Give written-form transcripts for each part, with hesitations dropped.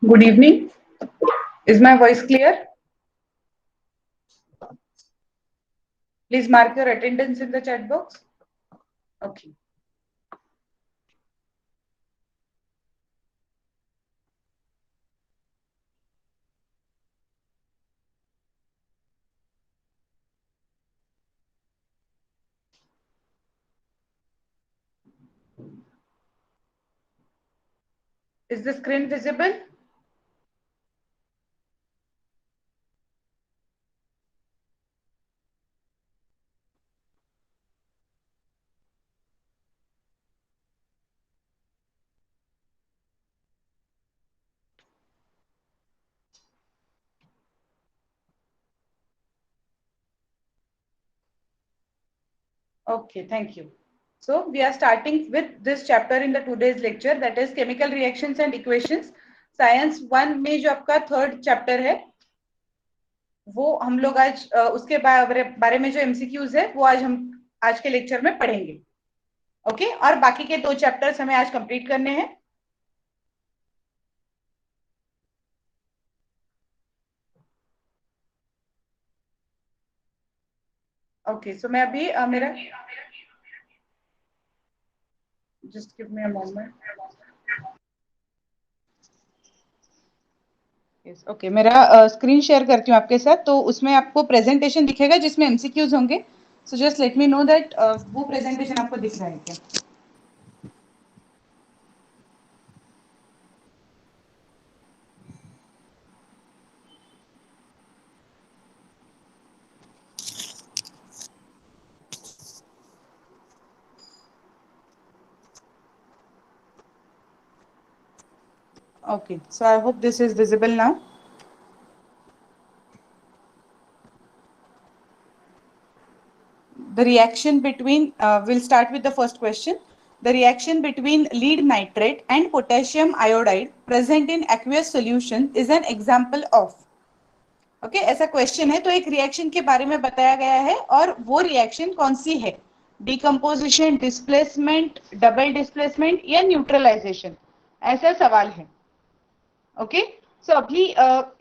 Good evening. Is my voice clear? Please mark your attendance in the chat box. Okay. Is the screen visible? Okay, thank you. So we are starting with this chapter in the today's lecture, that is chemical reactions and equations. Science 1 में जो आपका third chapter है वो हम लोग आज उसके बारे में जो एमसीक्यूज है वो आज के लेक्चर में पढ़ेंगे. ओके, और बाकी के 2 चैप्टर्स हमें आज कंप्लीट करने हैं. ओके, सो मैं अभी मेरा just give me a moment. Okay, मेरा स्क्रीन शेयर करती हूँ आपके साथ. तो उसमें आपको प्रेजेंटेशन दिखेगा जिसमें एमसीक्यूज होंगे. So just let me know that वो प्रेजेंटेशन आपको दिख रहा है क्या. Okay, so I hope this is visible now. The reaction between, we'll start with the first question. The reaction between lead nitrate and potassium iodide present in aqueous solution is an example of. Okay, ऐसा question है. तो एक reaction के बारे में बताया गया है और वो रिएक्शन कौन सी है. डिकम्पोजिशन, डिस्प्लेसमेंट, डबल डिस्प्लेसमेंट या न्यूट्रलाइजेशन, ऐसा सवाल है. ओके, सो अभी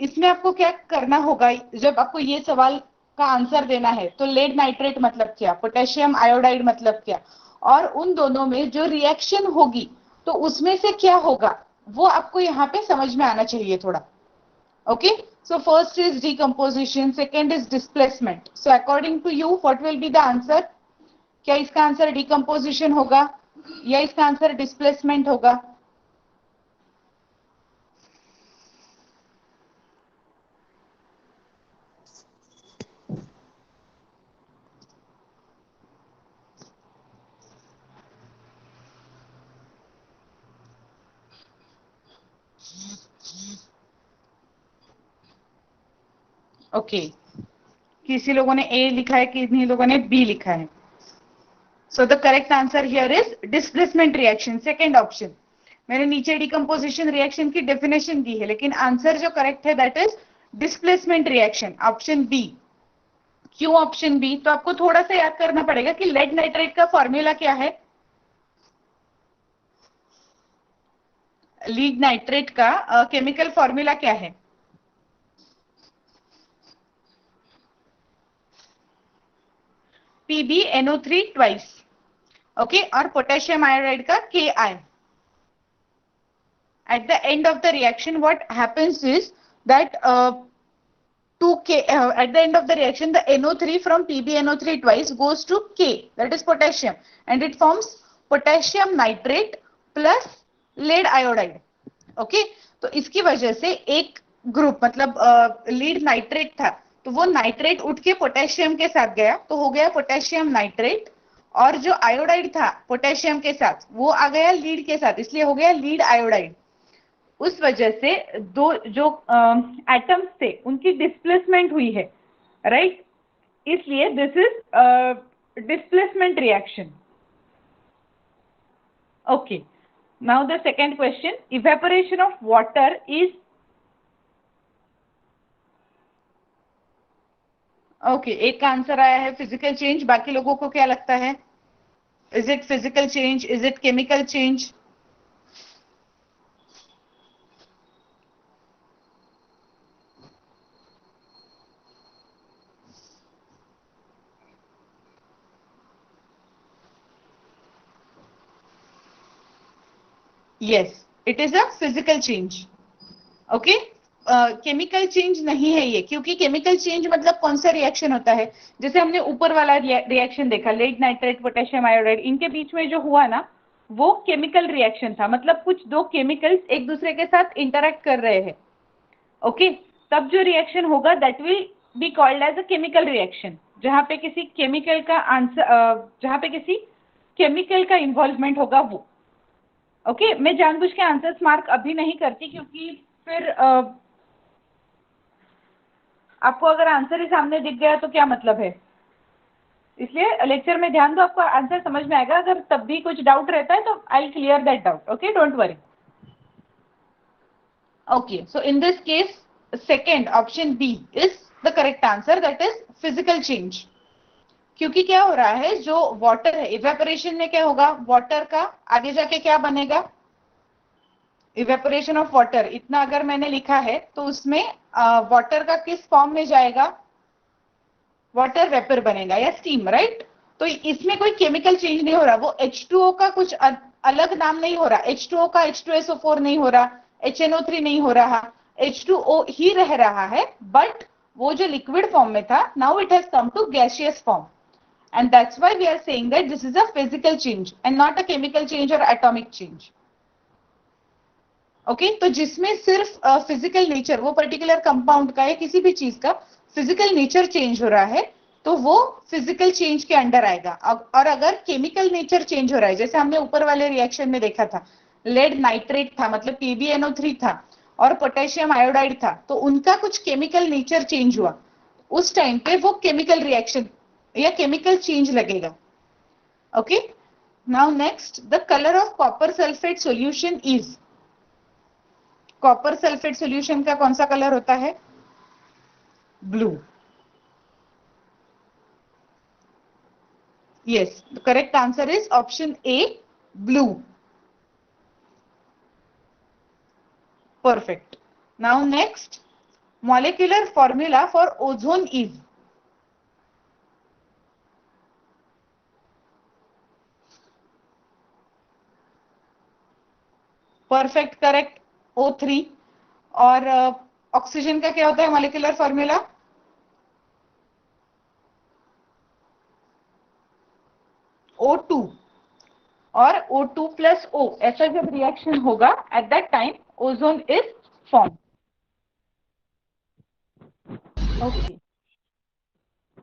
इसमें आपको क्या करना होगा. जब आपको ये सवाल का आंसर देना है तो लेड नाइट्रेट मतलब क्या, पोटेशियम आयोडाइड मतलब क्या, और उन दोनों में जो रिएक्शन होगी तो उसमें से क्या होगा वो आपको यहाँ पे समझ में आना चाहिए थोड़ा. Okay, so first is decomposition, second is displacement. So according to you what will be the answer. क्या इसका आंसर डिकम्पोजिशन होगा या इसका आंसर डिस्प्लेसमेंट होगा. ओके, किसी लोगों ने ए लिखा है, किन्हीं लोगों ने बी लिखा है. So the correct answer here is displacement reaction, second option. मैंने नीचे डिकम्पोजिशन रिएक्शन की डेफिनेशन दी है, लेकिन आंसर जो करेक्ट है that is displacement reaction, option B. क्यों ऑप्शन बी. तो आपको थोड़ा सा याद करना पड़ेगा कि लेड नाइट्रेट का फॉर्मूला क्या है. लीड नाइट्रेट का केमिकल फॉर्मूला क्या है. PbNO3 twice. ओके, और पोटेशियम आयोडाइड का Ki. At the end of the reaction what happens is that 2K at the end of the reaction the NO3 from PbNO3 twice goes to K, that is potassium, and it forms potassium nitrate plus lead iodide. Okay, तो इसकी वजह से एक group मतलब lead nitrate था तो वो nitrate उठ के पोटेशियम के साथ गया तो हो गया पोटेशियम नाइट्रेट, और जो आयोडाइड था पोटेशियम के साथ वो आ गया लीड के साथ, इसलिए हो गया लीड आयोडाइड. उस वजह से दो जो एटम्स थे उनकी डिस्प्लेसमेंट हुई है, राइट. इसलिए this is displacement reaction. Okay, now the second question, evaporation of water is. Okay, एक का आंसर आया है फिजिकल चेंज. बाकी लोगों को क्या लगता है. Is it physical change, is it chemical change. Yes, it is a physical change. Okay, chemical change नहीं है ये, क्योंकि केमिकल चेंज मतलब कौन सा रिएक्शन होता है, जैसे हमने ऊपर वाला रिएक्शन देखा, लेड नाइट्रेट पोटेशियम आयोडाइड, इनके बीच में जो हुआ ना वो केमिकल रिएक्शन था, मतलब कुछ दो केमिकल्स एक दूसरे के साथ इंटरेक्ट कर रहे हैं। ओके, तब जो रिएक्शन होगा that will be called as a chemical reaction, जहां पे किसी केमिकल का आंसर, जहां पे किसी केमिकल का इन्वॉल्वमेंट होगा वो। ओके, मैं जानबूझ के आंसर्स मार्क अभी नहीं करती, क्योंकि फिर आपको अगर आंसर ही सामने दिख गया तो क्या मतलब है, इसलिए लेक्चर में ध्यान दो, आपको आंसर समझ में आएगा। अगर तब भी कुछ डाउट रहता है तो I clear that doubt. Okay, don't worry. Okay, so in this case second option B is the correct answer, that is physical change. क्योंकि क्या हो रहा है, जो वाटर है, इवेपोरेशन में क्या होगा, वाटर का आगे जाके क्या बनेगा, इवेपोरेशन ऑफ वाटर, इतना अगर मैंने लिखा है तो उसमें वाटर का किस फॉर्म में जाएगा, वाटर वेपर बनेगा या स्टीम, राइट। तो इसमें कोई केमिकल चेंज नहीं हो रहा, वो H2O का कुछ अलग नाम नहीं हो रहा, H2O का H2SO4 नहीं हो रहा, HNO3 नहीं हो रहा, H2O ही रह रहा है, बट वो जो लिक्विड फॉर्म में था, now it has come to gaseous form, and that's why we are saying that this is a physical change and not a chemical change or atomic change. Okay, तो जिसमें सिर्फ physical nature, वो particular compound का या किसी भी चीज का फिजिकल नेचर चेंज हो रहा है, तो वो फिजिकल चेंज के अंडर आएगा। और अगर केमिकल नेचर चेंज हो रहा है, जैसे हमने ऊपर वाले रिएक्शन में देखा था, लेड नाइट्रेट था मतलब PbNO3 था, और पोटेशियम आयोडाइड था, तो उनका कुछ केमिकल नेचर चेंज हुआ, उस टाइम पे वो केमिकल रिएक्शन या केमिकल चेंज लगेगा। Okay, now next, the colour of copper sulphate solution is, copper sulphate solution का कौन सा कलर होता है, blue. Yes, the correct answer is option A, blue. Perfect. Now next, molecular formula for ozone is, perfect, correct, O3। और oxygen का क्या होता है मॉलिक्यूलर फॉर्मूला, O2। और O2 प्लस O, ऐसा जब रिएक्शन होगा eight that time ozone is form. Okay,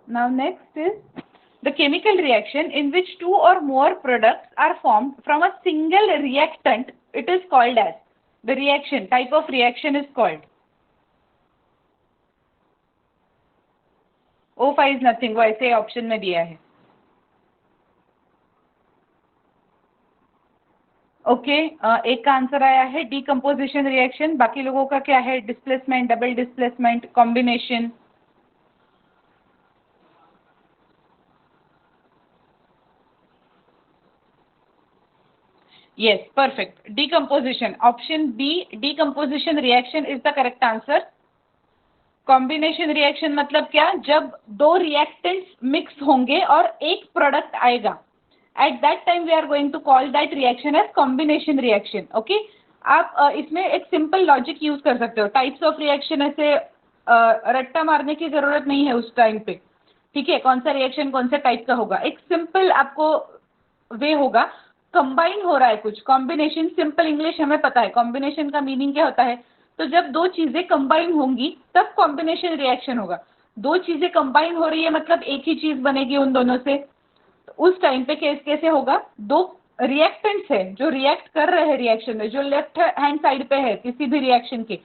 now next is the chemical reaction in which two or more products are formed from a single reactant, it is called as, the reaction type of reaction is called, O5 is nothing, वो ऐसे option में दिया है। Okay, एक का answer आया है decomposition reaction, बाकी लोगों का क्या है, displacement, double displacement, combination. Yes, perfect. Decomposition. Option B, decomposition reaction is the correct answer. Combination reaction मतलब क्या, जब दो रिएक्टेंट्स मिक्स होंगे और एक प्रोडक्ट आएगा, at that time we are going to call that reaction as combination reaction. Okay, आप इसमें एक सिंपल लॉजिक यूज कर सकते हो, टाइप्स ऑफ रिएक्शन ऐसे रट्टा मारने की जरूरत नहीं है उस टाइम पे, ठीक है, कौन सा रिएक्शन कौन सा टाइप का होगा, एक सिंपल आपको वे होगा, कंबाइन हो रहा है कुछ, कॉम्बिनेशन, सिंपल इंग्लिश हमें पता है कॉम्बिनेशन का मीनिंग क्या होता है, तो जब दो चीजें कंबाइन होंगी तब कॉम्बिनेशन रिएक्शन होगा। दो चीजें कंबाइन हो रही है मतलब एक ही चीज बनेगी उन दोनों से, तो उस टाइम पे कैसे होगा, दो रिएक्टेंट्स है जो रिएक्ट कर रहे हैं रिएक्शन में, जो लेफ्ट हैंड साइड पे है किसी भी रिएक्शन के,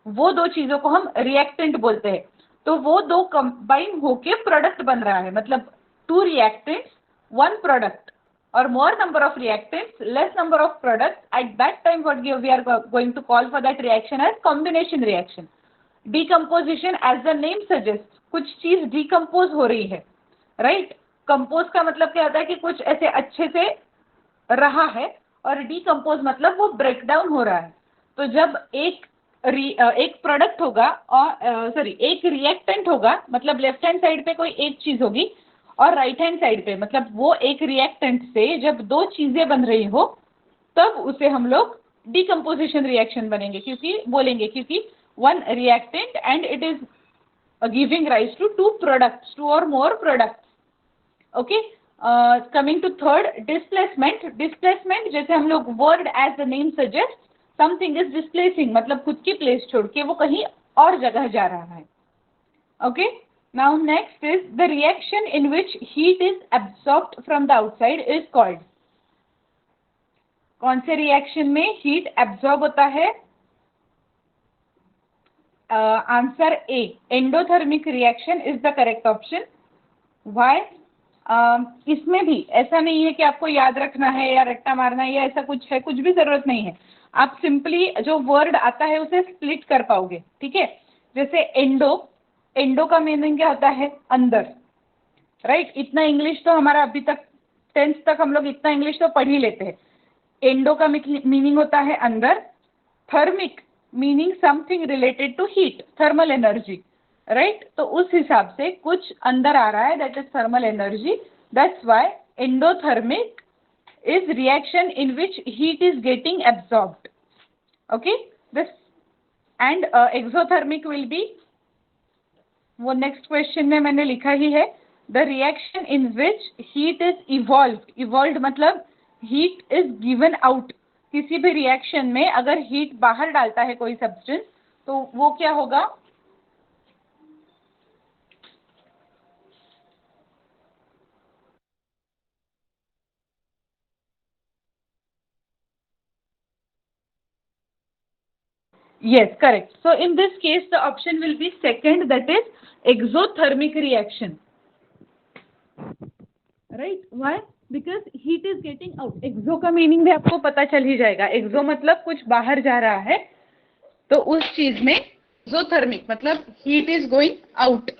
वो दो चीजों को हम रिएक्टेंट बोलते हैं। तो वो दो कंबाइन होके प्रोडक्ट बन रहा है, मतलब to reactants one product, or more number of reactants, less number of products, at that time what we are going to call for that reaction as combination reaction. Decomposition as the name suggests, कुछ चीज decompose हो रही है, right. Compose का मतलब क्या होता है कि कुछ ऐसे अच्छे से रहा है, और डिकम्पोज मतलब वो ब्रेक डाउन हो रहा है। तो जब एक प्रोडक्ट होगा और सॉरी एक रिएक्टेंट होगा, मतलब लेफ्ट हैंड साइड पे कोई एक चीज होगी, और राइट हैंड साइड पे मतलब वो एक रिएक्टेंट से जब दो चीजें बन रही हो, तब उसे हम लोग डिकम्पोजिशन रिएक्शन बनेंगे, क्योंकि one reactant and it is giving rise to two products, two और more products. Okay, coming to third, displacement. Displacement जैसे हम लोग word as the name suggest, something is displacing, मतलब खुद की प्लेस छोड़ के वो कहीं और जगह जा रहा है. Okay, now next is the reaction in which heat is absorbed from the outside is called. कौन से रिएक्शन में हीट एब्सॉर्ब होता है? Answer A, endothermic reaction is the correct option. Why? इसमें भी ऐसा नहीं है कि आपको याद रखना है या रट्टा मारना है या ऐसा कुछ है, कुछ भी जरूरत नहीं है. आप सिंपली जो वर्ड आता है उसे स्प्लिट कर पाओगे. ठीक है, जैसे एंडो, एंडो का मीनिंग क्या होता है? अंदर. राइट, इतना इंग्लिश तो हमारा अभी तक 10th तक हम लोग इतना इंग्लिश तो पढ़ ही लेते हैं. एंडो का मीनिंग होता है अंदर. Thermic meaning something related to heat, thermal energy. Right, तो उस हिसाब से कुछ अंदर आ रहा है, that is thermal energy. That's why endothermic is reaction in which heat is getting absorbed. Okay, this and exothermic will be, वो next question में मैंने लिखा ही है, the reaction in which heat is evolved. evolved मतलब heat is given out. किसी भी reaction में अगर heat बाहर डालता है कोई substance तो वो क्या होगा? Yes, correct. So in this case, the option will be second, that is exothermic reaction. Right? Why? Because heat is getting out. Exo का meaning भी आपको पता चल ही जाएगा. Exo मतलब कुछ बाहर जा रहा है, तो उस चीज में exothermic मतलब heat is going out.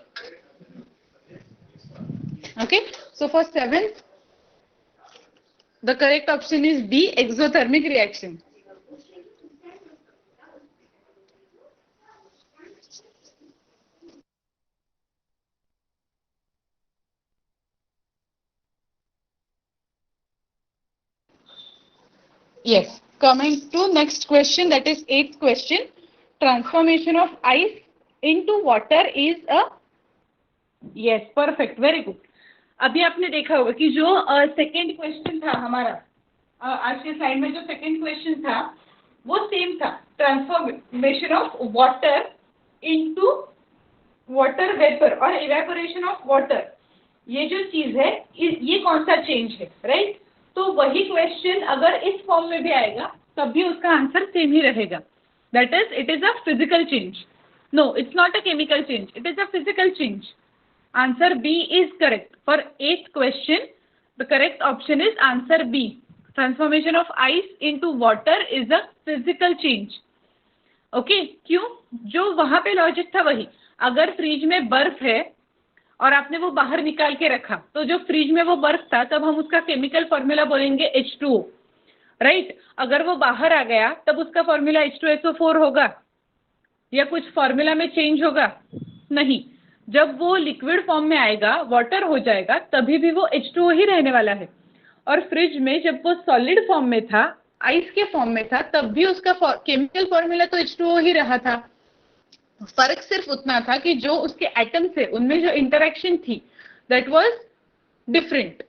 Okay. So for 7th, the correct option is B, exothermic reaction. Yes. Coming to next question, that is 8th question. Transformation of ice into water is a, yes, perfect, very good. अभी आपने देखा होगा कि जो second question था हमारा आज के साइड में, जो सेकेंड क्वेश्चन था वो सेम था, transformation of water into water vapour और इवेपोरेशन ऑफ वाटर. ये जो चीज है ये कौन सा चेंज है? राइट, तो वही क्वेश्चन अगर इस फॉर्म में भी आएगा तब भी उसका आंसर सेम ही रहेगा. That is, it is a physical change. No, it's not a chemical change, it is a physical change. Answer B is correct. For 8th question, the correct option is answer B. Transformation of ice into water is a physical change. Okay? क्यों? जो वहां पे logic था वही. अगर fridge में बर्फ है और आपने वो बाहर निकाल के रखा, तो जो फ्रिज में वो बर्फ था तब हम उसका केमिकल फॉर्मूला बोलेंगे H2O. राइट, अगर वो बाहर आ गया तब उसका फॉर्मूला H2SO4 होगा या कुछ फॉर्मूला में चेंज होगा? नहीं. जब वो लिक्विड फॉर्म में आएगा, वाटर हो जाएगा, तभी भी वो H2O ही रहने वाला है. और फ्रिज में जब वो सॉलिड फॉर्म में था, आइस के फॉर्म में था, तब भी उसका केमिकल फॉर्मूला तो H2O ही रहा था. फर्क सिर्फ उतना था कि जो उसके एटम थे उनमें जो इंटरेक्शन थी that was different.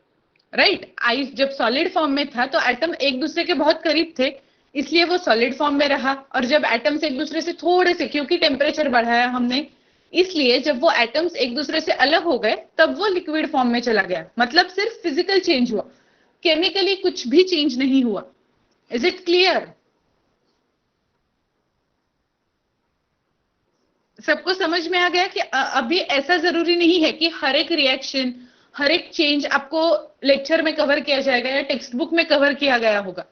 Right, ice जब सॉलिड फॉर्म में था तो एटम एक दूसरे के बहुत करीब थे, इसलिए वो सॉलिड फॉर्म में रहा. और जब एटम्स एक दूसरे से थोड़े से, क्योंकि टेम्परेचर बढ़ाया हमने, इसलिए जब वो एटम्स एक दूसरे से अलग हो गए तब वो लिक्विड फॉर्म में चला गया. मतलब सिर्फ फिजिकल चेंज हुआ, केमिकली कुछ भी चेंज नहीं हुआ. Is it clear? सबको समझ में आ गया कि अभी ऐसा जरूरी नहीं है कि हर एक रिएक्शन, हर एक चेंज आपको लेक्चर में कवर किया जाएगा या टेक्स्ट बुक में कवर किया गया होगा.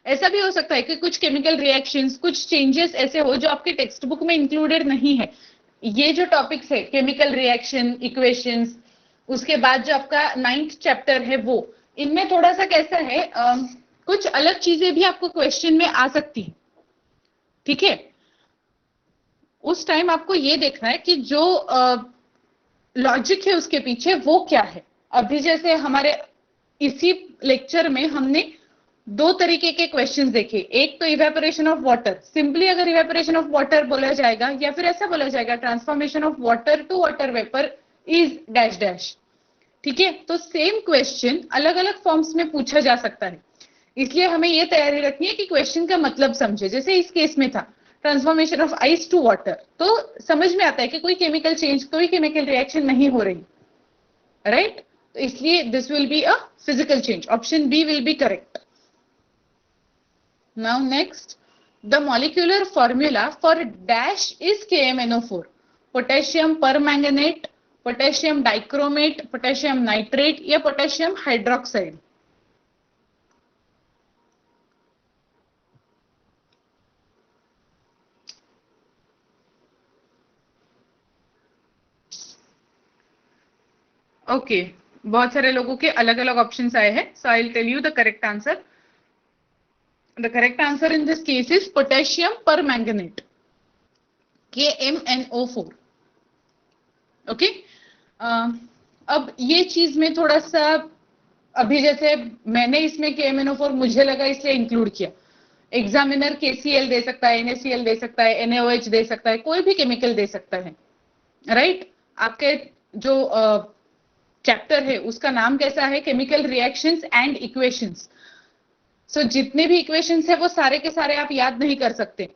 ऐसा भी हो सकता है कि कुछ केमिकल रिएक्शंस, कुछ चेंजेस ऐसे हो जो आपके टेक्स्ट बुक में इंक्लूडेड नहीं है. ये जो टॉपिक्स है, केमिकल रिएक्शन, इक्वेशंस, उसके बाद जो आपका 9th चैप्टर है वो, इनमें थोड़ा सा कैसा है, कुछ अलग चीजें भी आपको क्वेश्चन में आ सकती है. ठीक है, उस टाइम आपको ये देखना है कि जो लॉजिक है उसके पीछे वो क्या है. अभी जैसे हमारे इसी लेक्चर में हमने दो तरीके के क्वेश्चंस देखे, एक तो इवेपोरेशन ऑफ वाटर, सिंपली अगर इवेपोरेशन ऑफ वाटर बोला जाएगा या फिर ऐसा बोला जाएगा transformation of water to water vapour is dash dash, ठीक है। तो सेम क्वेश्चन अलग अलग फॉर्म्स में पूछा जा सकता है, इसलिए हमें यह तैयारी रखनी है कि क्वेश्चन का मतलब समझे। जैसे इस केस में था transformation of ice to water, तो समझ में आता है कि कोई केमिकल चेंज, कोई केमिकल रिएक्शन नहीं हो रही, राइट। तो इसलिए this will be a physical change, option B will be correct. Now next, the molecular formula for dash is KMnO4, potassium permanganate, potassium dichromate, potassium nitrate या potassium hydroxide। Okay, बहुत सारे लोगों के अलग अलग ऑप्शंस आए हैं, so I'll tell you the correct answer. The correct answer in this case is potassium permanganate, KMnO4। Okay, अब ये चीज में थोड़ा सा, अभी जैसे मैंने इसमें KMnO4 मुझे लगा इसलिए इंक्लूड किया, एग्जामिनर KCl दे सकता है, NaCl दे सकता है, NaOH दे सकता है, कोई भी केमिकल दे सकता है, राइट। आपके जो चैप्टर है उसका नाम कैसा है, केमिकल रिएक्शंस एंड इक्वेशंस। सो जितने भी इक्वेशंस है वो सारे के सारे आप याद नहीं कर सकते,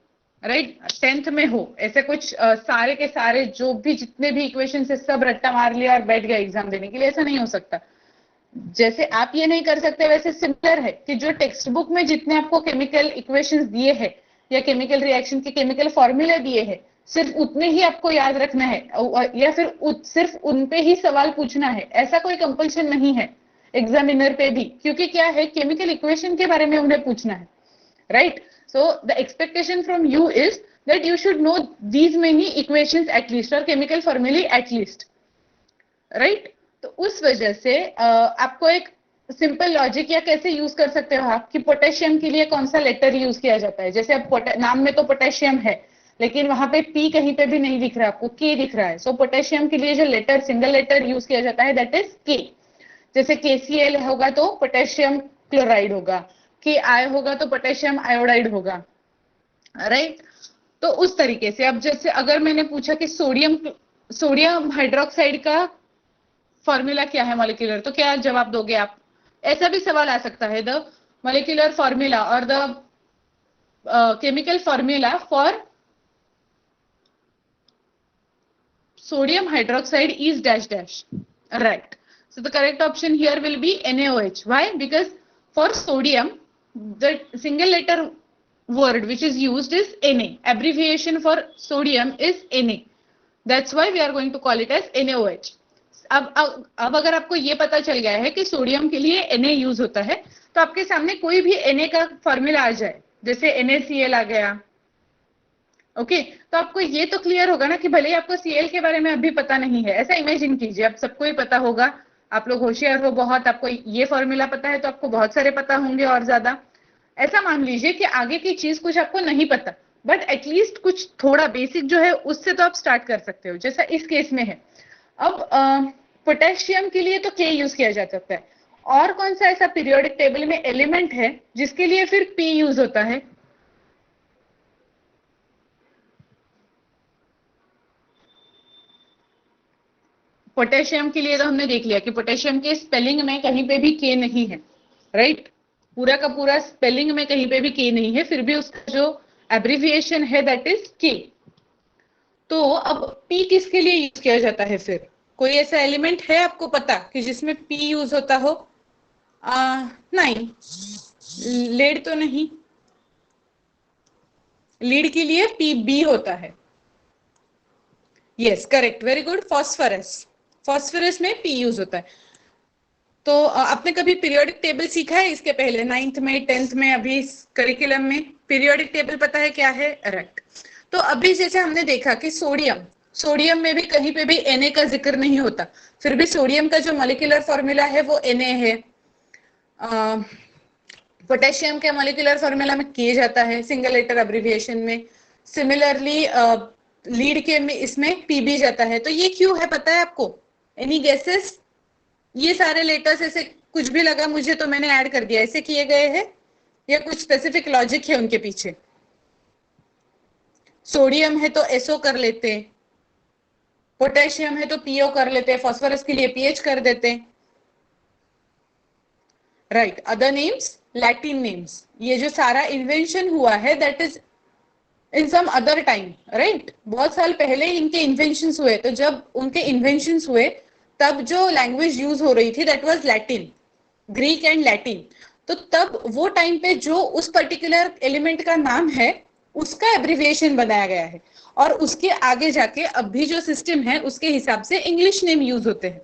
राइट। 10th में हो ऐसे कुछ सारे के सारे जो भी जितने भी इक्वेशंस है सब रट्टा मार लिया और बैठ गया एग्जाम देने के लिए, ऐसा नहीं हो सकता। जैसे आप ये नहीं कर सकते वैसे सिमिलर है कि जो टेक्स्ट बुक में जितने आपको केमिकल इक्वेशंस दिए हैं या केमिकल रिएक्शन के केमिकल फॉर्मूला दिए हैं, सिर्फ उतने ही आपको याद रखना है या फिर सिर्फ उन पे ही सवाल पूछना है, ऐसा कोई कंपल्शन नहीं है एग्जामिनर पे भी, क्योंकि क्या है केमिकल इक्वेशन के बारे में उन्हें पूछना है, right. So the expectation from you is that you should know these many equations at least और केमिकल फॉर्मूले एटलीस्ट, राइट। तो उस वजह से आपको एक सिंपल लॉजिक या कैसे यूज कर सकते हो आप कि पोटेशियम के लिए कौन सा लेटर यूज किया जाता है। जैसे अब नाम में तो पोटेशियम है लेकिन वहां पे P कहीं पे भी नहीं दिख रहा, आपको K दिख रहा है। सो पोटेशियम के लिए जो लेटर सिंगल लेटर यूज किया जाता है दैट इज K। जैसे KCl होगा तो पोटेशियम क्लोराइड होगा, KI होगा तो पोटेशियम आयोडाइड होगा, राइट। तो उस तरीके से अब जैसे अगर मैंने पूछा कि सोडियम हाइड्रोक्साइड का फॉर्मूला क्या है मॉलिक्यूलर, तो क्या जवाब दोगे आप। ऐसा भी सवाल आ सकता है, द मॉलिक्यूलर फॉर्मूला और the chemical formula for sodium hydroxide is dash dash, right। So the correct option here will be NaOH। Why? Because for sodium the single letter word which is used is Na, abbreviation for sodium is Na, that's why we are going to call it as NaOH। अब अगर आपको ये पता चल गया है कि sodium के लिए Na यूज होता है, तो आपके सामने कोई भी Na का फॉर्मूला आ जाए, जैसे NaCl आ गया, ओके तो आपको ये तो क्लियर होगा ना कि भले ही आपको Cl के बारे में अभी पता नहीं है, ऐसा इमेजिन कीजिए आप सबको ही पता होगा, आप लोग होशियार हो बहुत, आपको ये फॉर्मूला पता है तो आपको बहुत सारे पता होंगे और ज्यादा। ऐसा मान लीजिए कि आगे की चीज कुछ आपको नहीं पता, बट एटलीस्ट कुछ थोड़ा बेसिक जो है उससे तो आप स्टार्ट कर सकते हो, जैसा इस केस में है। अब पोटेशियम के लिए तो K यूज किया जा सकता है, और कौन सा ऐसा पीरियोडिक टेबल में एलिमेंट है जिसके लिए फिर P यूज होता है। पोटेशियम के लिए तो हमने देख लिया कि पोटेशियम के स्पेलिंग में कहीं पे भी K नहीं है, राइट। पूरा का पूरा स्पेलिंग में कहीं पे भी K नहीं है, फिर भी उसका जो एब्रिविएशन है दैट इज K। तो अब P किसके लिए यूज किया जाता है फिर, कोई ऐसा एलिमेंट है आपको पता कि जिसमें P यूज होता हो। नहीं, लेड तो नहीं, लीड के लिए Pb होता है। Yes correct, very good. Phosphorus, phosphorus में P यूज होता है। तो आपने कभी पीरियोडिक टेबल सीखा है इसके पहले, 9th में 10th में, अभी करिकुलम में पीरियोडिक टेबल पता है क्या है, राइट। तो अभी जैसे हमने देखा कि सोडियम में भी कहीं पे भी Na का जिक्र नहीं होता, फिर भी सोडियम का जो मॉलिक्यूलर फॉर्मूला है वो Na है। पोटेशियम के मॉलिक्यूलर फॉर्मूला में K जाता है सिंगल लेटर एब्रिविएशन में। सिमिलरली लीड के में इसमें Pb जाता है। तो ये क्यों है पता है आपको, एनी गेसेस। ये सारे लेटर्स ऐसे कुछ भी लगा मुझे तो मैंने ऐड कर दिया, ऐसे किए गए हैं या कुछ स्पेसिफिक लॉजिक है उनके पीछे? सोडियम है तो एसओ कर लेते, पोटेशियम है तो पीओ कर लेते, फास्फोरस के लिए पीएच कर देते, right. Other names, Latin names. ये जो सारा इन्वेंशन हुआ है that is in some other time, right. बहुत साल पहले इनके इन्वेंशंस हुए, तो जब उनके इन्वेंशंस हुए तब जो लैंग्वेज यूज हो रही थी that was Latin, Greek and Latin. तो तब वो टाइम पे जो उस पर्टिकुलर एलिमेंट का नाम है उसका एब्रिविएशन बनाया गया है, और उसके आगे जाके अब भी जो सिस्टम है उसके हिसाब से इंग्लिश नेम यूज होते हैं.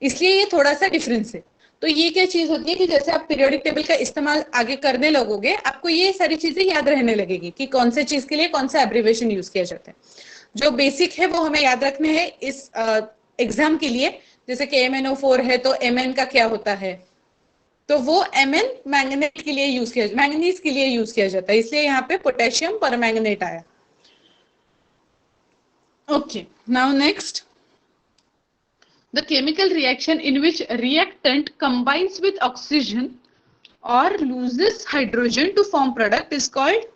इसलिए ये थोड़ा सा डिफरेंस है. तो ये क्या चीज होती है कि जैसे आप पीरियोडिक टेबल का इस्तेमाल आगे करने लगोगे आपको ये सारी चीजें याद रहने लगेगी कि कौन से चीज के लिए कौन सा एब्रिविएशन यूज किया जाता है. जो बेसिक है वो हमें याद रखने हैं इस एग्जाम के लिए. जैसे कि MnO4 है तो Mn का क्या होता है, तो वो Mn मैंगनेट के लिए यूज किया, मैंगनीज के लिए यूज किया जाता है, इसलिए यहाँ पे पोटेशियम परमैंगनेट आया. Okay, now next, the chemical reaction in which reactant combines with oxygen or loses hydrogen to form product is called?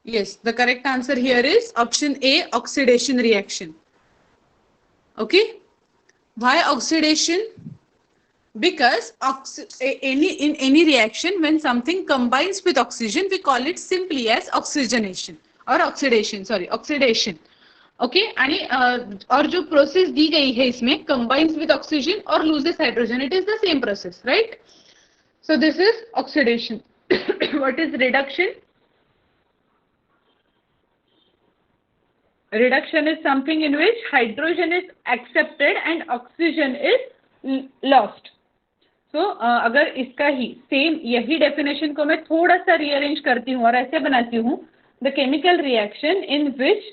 Yes, the correct answer here is option A, oxidation reaction. Okay, why oxidation? Because in any reaction when something combines with oxygen we call it simply as oxygenation or oxidation, sorry, oxidation. Okay, आणि और जो process दी गई है इसमें combines with oxygen और loses hydrogen, it is the same process, right. So this is oxidation. What is reduction? Reduction is something in which hydrogen is accepted and oxygen is lost. So, अगर इसका ही same यही definition को मैं थोड़ा सा rearrange करती हूँ और ऐसे बनाती हूँ, the chemical reaction in which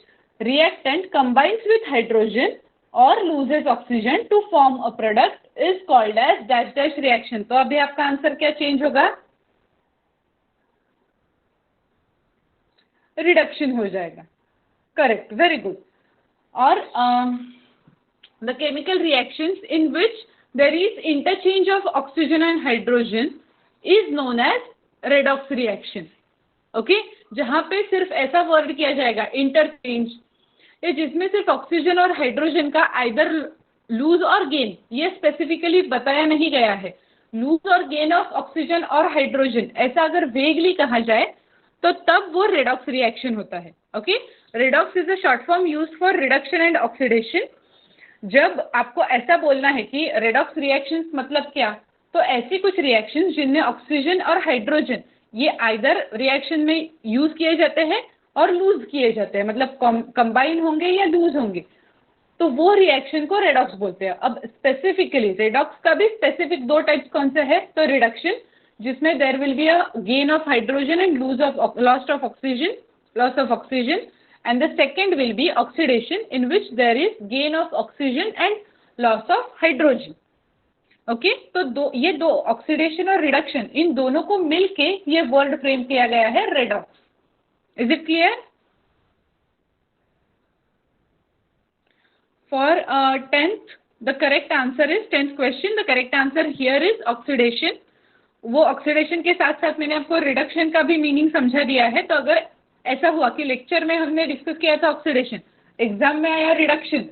reactant combines with hydrogen or loses oxygen to form a product is called as dash dash reaction. तो अभी आपका आंसर क्या चेंज होगा? रिडक्शन हो जाएगा. Correct, very good. और the chemical reactions in which there is interchange of oxygen and hydrogen is known as redox reaction. Okay, जहां पे सिर्फ ऐसा वर्ड किया जाएगा इंटरचेंज, ये जिसमें सिर्फ ऑक्सीजन और हाइड्रोजन का आइदर लूज और गेन, ये स्पेसिफिकली बताया नहीं गया है. लूज और गेन ऑफ ऑक्सीजन और हाइड्रोजन ऐसा अगर वेगली कहा जाए तो तब वो रेडॉक्स रिएक्शन होता है. Okay, redox is a short form use for reduction and oxidation. जब आपको ऐसा बोलना है कि रेडॉक्स रिएक्शंस मतलब क्या, तो ऐसी कुछ रिएक्शंस जिनमें ऑक्सीजन और हाइड्रोजन ये आइदर रिएक्शन में यूज किए जाते हैं और लूज किए जाते हैं, मतलब कंबाइन होंगे या लूज होंगे, तो वो रिएक्शन को रेडॉक्स बोलते हैं. अब स्पेसिफिकली रेडॉक्स का भी स्पेसिफिक दो टाइप्स कौन से है, तो रिडक्शन जिसमें there will be a gain of hydrogen and loss of oxygen, and the second will be oxidation in which there is gain of oxygen and loss of hydrogen. Okay, तो ये दो oxidation और reduction, इन दोनों को मिलके ये word frame किया गया है redox. Is it clear? For 10th the correct answer is 10th question, the correct answer here is oxidation. वो ऑक्सीडेशन के साथ साथ मैंने आपको रिडक्शन का भी मीनिंग समझा दिया है. तो अगर ऐसा हुआ कि लेक्चर में हमने डिस्कस किया था ऑक्सीडेशन, एग्जाम में आया रिडक्शन,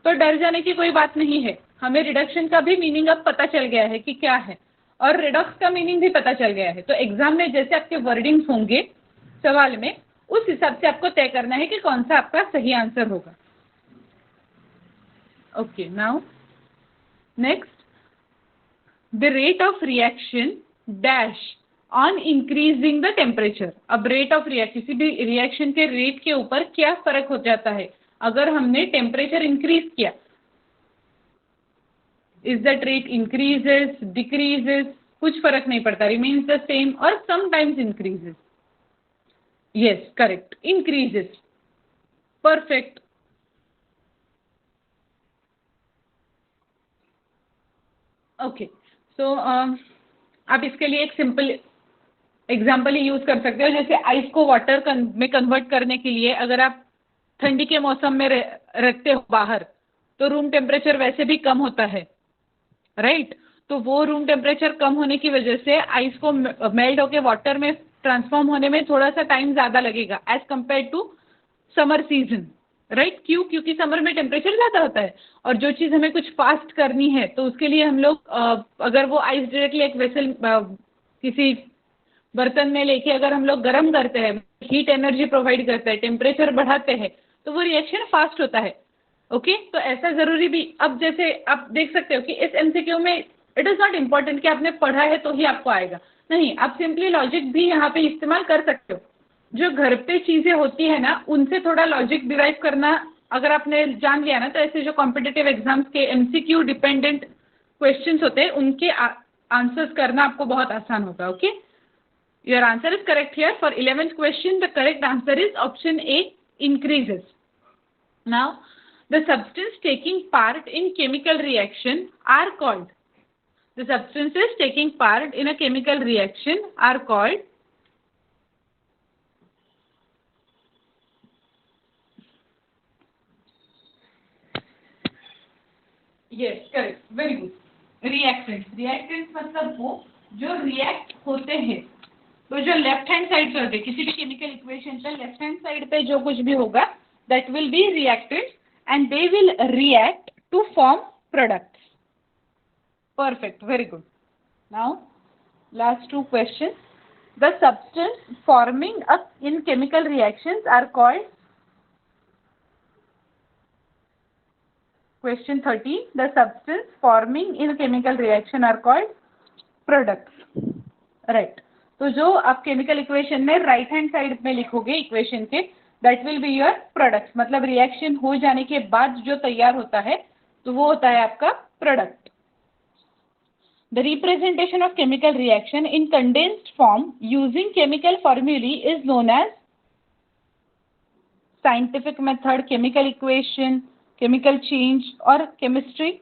तो डर जाने की कोई बात नहीं है. हमें रिडक्शन का भी मीनिंग अब पता चल गया है कि क्या है, और रिडॉक्स का मीनिंग भी पता चल गया है. तो एग्जाम में जैसे आपके वर्डिंग्स होंगे सवाल में, उस हिसाब से आपको तय करना है कि कौन सा आपका सही आंसर होगा. Okay, now next, the rate of reaction dash on increasing the temperature. अब रेट ऑफ रिएक्शन, किसी भी रिएक्शन के रेट के ऊपर क्या फर्क हो जाता है अगर हमने टेम्परेचर इंक्रीज किया. Is that rate increases, decreases, कुछ फर्क नहीं पड़ता, रिमेन्स द सेम और sometimes increases. Yes, correct, increases. Perfect. Okay, so आप इसके लिए एक सिंपल एग्जाम्पल ही यूज कर सकते हो. जैसे आइस को वाटर में कन्वर्ट करने के लिए अगर आप ठंडी के मौसम में रखते हो बाहर, तो रूम टेम्परेचर वैसे भी कम होता है, राइट? तो वो रूम टेम्परेचर कम होने की वजह से आइस को मेल्ट होके वाटर में ट्रांसफॉर्म होने में थोड़ा सा टाइम ज्यादा लगेगा as compare to summer season, right? क्यों? क्योंकि समर में टेम्परेचर ज्यादा होता है, और जो चीज हमें कुछ फास्ट करनी है तो उसके लिए हम लोग अगर वो आइस डायरेक्टली एक वेसल किसी बर्तन में लेके अगर हम लोग गर्म करते हैं, हीट एनर्जी प्रोवाइड करते हैं, टेम्परेचर बढ़ाते हैं, तो वो रिएक्शन फास्ट होता है। ओके, तो ऐसा जरूरी भी, अब जैसे आप देख सकते हो कि इस एमसीक्यू में इट इज नॉट इम्पोर्टेंट कि आपने पढ़ा है तो ही आपको आएगा, नहीं, आप सिंपली लॉजिक भी यहाँ पे इस्तेमाल कर सकते हो। जो घर पे चीजें होती है ना, उनसे थोड़ा लॉजिक डिराइव करना अगर आपने जान लिया ना, तो ऐसे जो कॉम्पिटिटिव एग्जाम्स के एमसीक्यू डिपेंडेंट क्वेश्चंस होते हैं उनके आंसर्स करना आपको बहुत आसान होगा। Okay, your answer is correct here. For 11th question the correct answer is option A, increases. Now, the substance taking part in chemical reaction are called. The substances taking part in a chemical reaction are called. Yes, correct. Very good. Reactants. Reactants मतलब वो जो react होते हैं। तो जो left hand side पे होते हैं किसी भी केमिकल इक्वेशन पे, लेफ्ट हैंड साइड पे जो कुछ भी होगा that will be reactants and they will react to form products. Perfect, very good. Now, last two questions. The substance forming up in chemical reactions are called. Question 13. The substance forming in chemical reaction are called products. Right. तो जो आप chemical equation में right hand side में लिखोगे equation के, that will be your product, मतलब reaction हो जाने के बाद जो तैयार होता है तो वो होता है आपका product. The representation of chemical reaction in condensed form using chemical formulae is known as scientific method, chemical equation, chemical change और chemistry.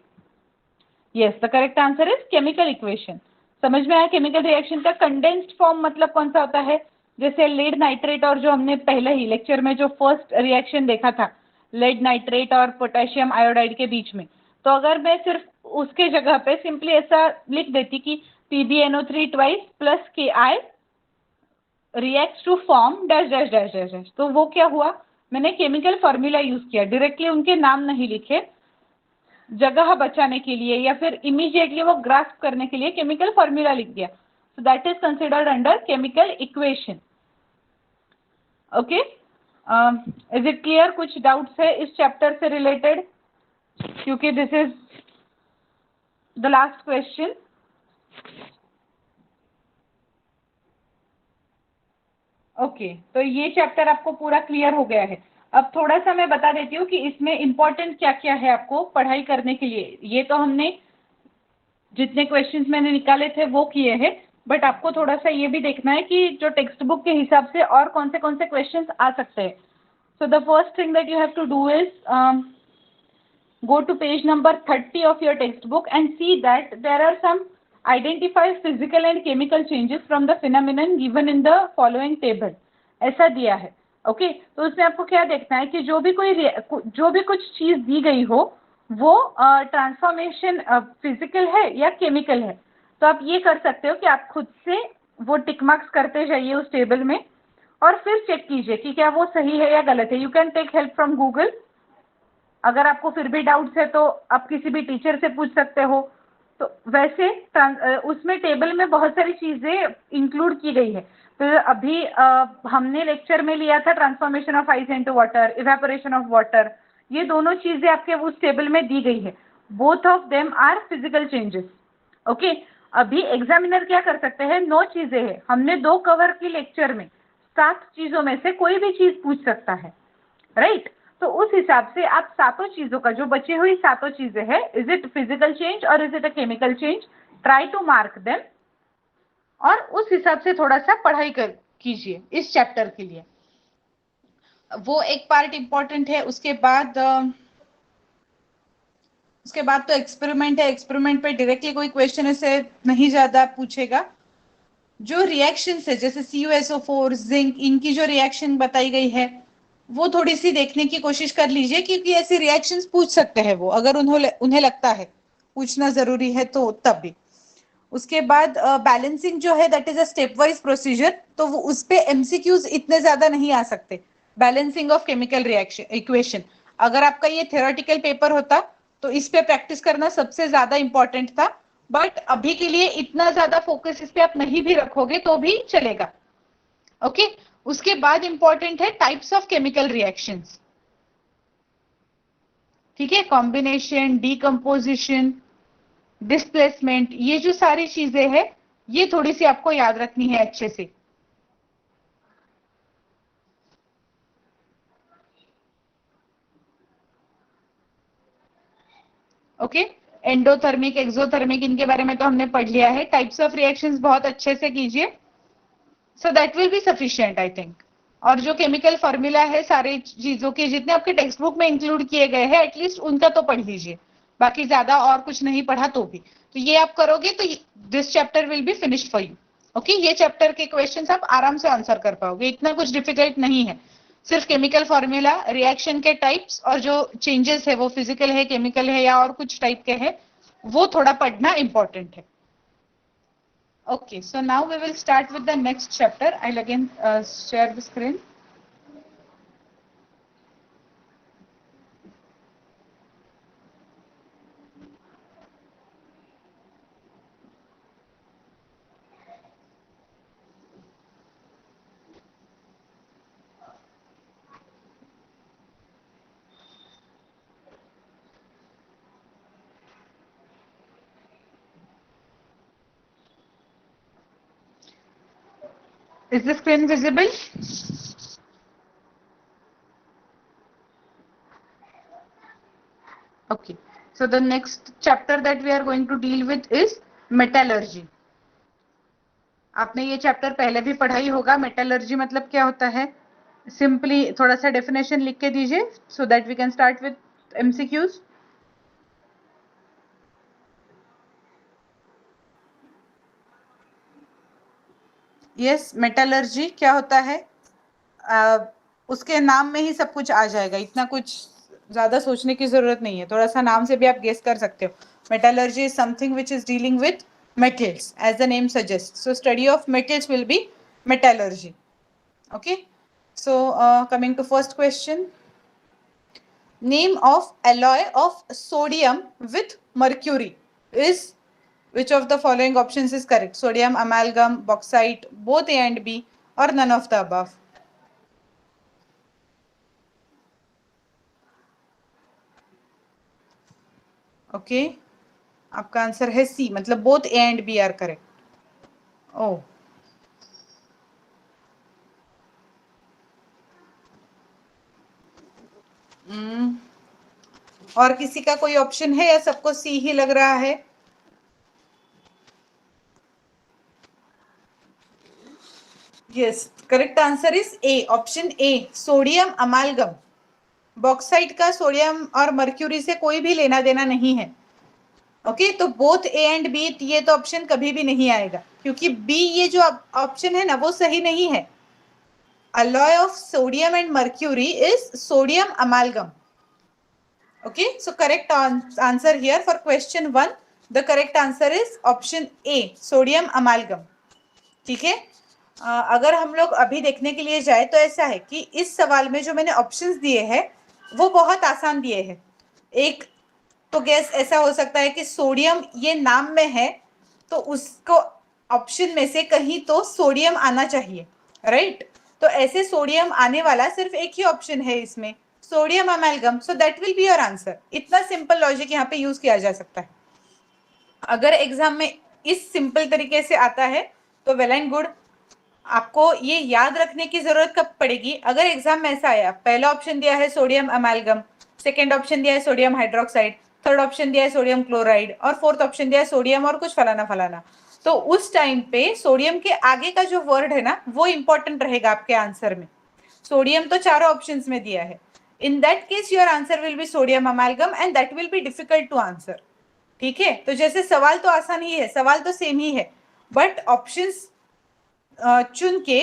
Yes, the correct answer is chemical equation. समझ में आया? केमिकल रिएक्शन का condensed form मतलब कौन सा होता है? जैसे लेड नाइट्रेट, और जो हमने पहले ही लेक्चर में जो फर्स्ट रिएक्शन देखा था लेड नाइट्रेट और पोटेशियम आयोडाइड के बीच में, तो अगर मैं सिर्फ उसके जगह पे सिंपली ऐसा लिख देती कि PbNO3 twice plus Ki reacts to form dash dash dash dash dash, तो वो क्या हुआ? मैंने केमिकल फॉर्मूला यूज किया, डायरेक्टली उनके नाम नहीं लिखे, जगह बचाने के लिए या फिर इमीडिएटली वो ग्रास्प करने के लिए केमिकल फॉर्मूला लिख दिया। So that is considered under chemical equation. Okay, is it clear? कुछ डाउट्स है इस चैप्टर से रिलेटेड? क्योंकि this is the last question. Okay, तो ये चैप्टर आपको पूरा क्लियर हो गया है। अब थोड़ा सा मैं बता देती हूँ कि इसमें इम्पोर्टेंट क्या क्या है आपको पढ़ाई करने के लिए। ये तो हमने जितने क्वेश्चंस मैंने निकाले थे वो किए हैं, बट आपको थोड़ा सा ये भी देखना है कि जो टेक्स्ट बुक के हिसाब से और कौन से क्वेश्चंस आ सकते हैं। So the first thing that you have to do is go to page number 30 of your textbook and see that there are some identify physical and chemical changes from the phenomenon given in the following table. ऐसा दिया है। Okay, तो उसमें आपको क्या देखना है कि जो भी कुछ चीज दी गई हो वो ट्रांसफॉर्मेशन फिजिकल है या केमिकल है। तो आप ये कर सकते हो कि आप खुद से वो टिक मार्क्स करते जाइए उस टेबल में और फिर चेक कीजिए कि क्या वो सही है या गलत है। You can take help from Google. अगर आपको फिर भी डाउट्स है तो आप किसी भी टीचर से पूछ सकते हो। तो वैसे उसमें टेबल में बहुत सारी चीजें इंक्लूड की गई है। तो अभी हमने लेक्चर में लिया था transformation of ice into water, evaporation of water, ये दोनों चीजें आपके उस टेबल में दी गई है। Both of them are physical changes. Okay, अभी एग्जामिनर क्या कर सकते हैं, 9 चीजें हैं, हमने 2 कवर की लेक्चर में 7 चीजों में से कोई भी चीज पूछ सकता है, राइट? तो उस हिसाब से आप 7 चीजों का, जो बची हुई 7 चीजें हैं, इज इट फिजिकल चेंज और is it a chemical change, try to mark them और उस हिसाब से थोड़ा सा पढ़ाई कीजिए इस चैप्टर के लिए। वो एक पार्ट इंपॉर्टेंट है। उसके बाद तो एक्सपेरिमेंट है। एक्सपेरिमेंट पे डायरेक्टली कोई क्वेश्चन ऐसे नहीं ज्यादा पूछेगा। जो रिएक्शन है जैसे CuSO4, जिंक, इनकी जो रिएक्शन बताई गई है वो थोड़ी सी देखने की कोशिश कर लीजिए, क्योंकि ऐसे रिएक्शंस पूछ सकते हैं वो, अगर उन्हें लगता है पूछना जरूरी है तो तब भी। उसके बाद बैलेंसिंग जो है that is a step wise procedure, तो वो उस पे एमसीक्यूज इतने ज्यादा नहीं आ सकते। Balancing of chemical reaction equation, अगर आपका ये थ्योरेटिकल पेपर होता तो इस पे प्रैक्टिस करना सबसे ज्यादा इंपॉर्टेंट था, बट अभी के लिए इतना ज्यादा फोकस इस पे आप नहीं भी रखोगे तो भी चलेगा। ओके उसके बाद इंपॉर्टेंट है टाइप्स ऑफ केमिकल रिएक्शंस। ठीक है, कॉम्बिनेशन, डीकम्पोजिशन, डिस्प्लेसमेंट, ये जो सारी चीजें हैं ये थोड़ी सी आपको याद रखनी है अच्छे से। ओके एंडोथर्मिक, एक्सोथर्मिक, इनके बारे में तो हमने पढ़ लिया है। टाइप्स ऑफ रिएक्शंस बहुत अच्छे से कीजिए, सो that will be sufficient I think. और जो केमिकल फॉर्मूला है सारे चीजों के जितने आपके टेक्स्ट बुक में इंक्लूड किए गए हैं एटलीस्ट उनका तो पढ़ लीजिए, बाकी ज्यादा और कुछ नहीं पढ़ा तो भी। तो ये आप करोगे तो this chapter will be finished for you. Okay ये चैप्टर के क्वेश्चंस आप आराम से आंसर कर पाओगे, इतना कुछ डिफिकल्ट नहीं है। सिर्फ केमिकल फॉर्मूला, रिएक्शन के टाइप्स और जो चेंजेस है वो फिजिकल है, केमिकल है या और कुछ टाइप के है, वो थोड़ा पढ़ना इंपॉर्टेंट है। Okay, so now we will start with the next chapter. I'll again share the screen. Is the screen visible? Okay, so the next chapter that we are going to deal with is metallurgy. आपने ये chapter पहले भी पढ़ा ही होगा। Metallurgy मतलब क्या होता है, सिंपली थोड़ा सा डेफिनेशन लिख के दीजिए so that we can start with MCQs. Yes, metallurgy क्या होता है, उसके नाम में ही सब कुछ आ जाएगा, इतना कुछ ज्यादा सोचने की जरूरत नहीं है, थोड़ा सा नाम से भी आप गेस कर सकते हो। Metallurgy is something which is dealing with metals as the name suggests, so study of metals will be metallurgy. Okay, so coming to first question, name of alloy of sodium with mercury is, which of the following options is correct? Sodium amalgam, bauxite, both A and B, or none of the above? Okay आपका answer है C, मतलब both A and B are correct. ओ और किसी का कोई option है या सबको सी ही लग रहा है? Yes, correct answer is a, option A, sodium अमालगम। Bauxite का सोडियम और मर्क्यूरी से कोई भी लेना देना नहीं है। ओके तो बोथ ए एंड बी, ये तो ऑप्शन कभी भी नहीं आएगा, क्योंकि बी ये जो ऑप्शन है ना वो सही नहीं है। alloy of sodium and mercury is sodium amalgam. Okay, so correct answer here for question 1, the correct answer is option A, sodium amalgam. ठीक है, अगर हम लोग अभी देखने के लिए जाए तो ऐसा है कि इस सवाल में जो मैंने ऑप्शंस दिए हैं वो बहुत आसान दिए हैं। एक तो गैस ऐसा हो सकता है कि सोडियम ये नाम में है तो उसको ऑप्शन में से कहीं तो सोडियम आना चाहिए, राइट? तो ऐसे सोडियम आने वाला सिर्फ एक ही ऑप्शन है इसमें, sodium amalgam, so that will be your answer. इतना सिंपल लॉजिक यहाँ पे यूज किया जा सकता है। अगर एग्जाम में इस सिंपल तरीके से आता है तो वेल एंड गुड, आपको ये याद रखने की जरूरत कब पड़ेगी? अगर एग्जाम में ऐसा आया, पहला ऑप्शन दिया है सोडियम अमेलगम, सेकेंड ऑप्शन दिया है सोडियम हाइड्रोक्साइड, थर्ड ऑप्शन दिया है सोडियम क्लोराइड और फोर्थ ऑप्शन दिया है सोडियम और कुछ फलाना फलाना, तो उस टाइम पे सोडियम के आगे का जो वर्ड है ना वो इंपॉर्टेंट रहेगा आपके आंसर में। सोडियम तो चारों ऑप्शंस में दिया है, in that case your answer will be sodium amalgam and that will be difficult to answer. ठीक है, तो जैसे सवाल तो आसान ही है, सवाल तो सेम ही है, बट ऑप्शंस चुन के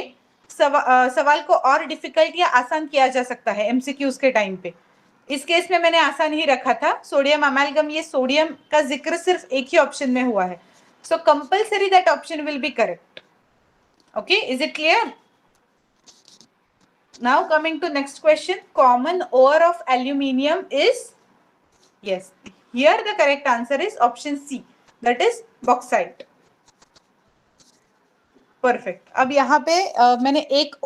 सवाल को और डिफिकल्ट या आसान किया जा सकता है एमसीक्यूज के टाइम पे। इस केस में मैंने आसान ही रखा था। सोडियम अमेलगम, ये सोडियम का जिक्र सिर्फ एक ही ऑप्शन में हुआ है, so compulsory that option will be correct. Okay, is it clear? Now coming to next question, common ore of aluminium is, yes, here the correct answer is option C, that is bauxite. Perfect. अब यहाँ पे मैंने एक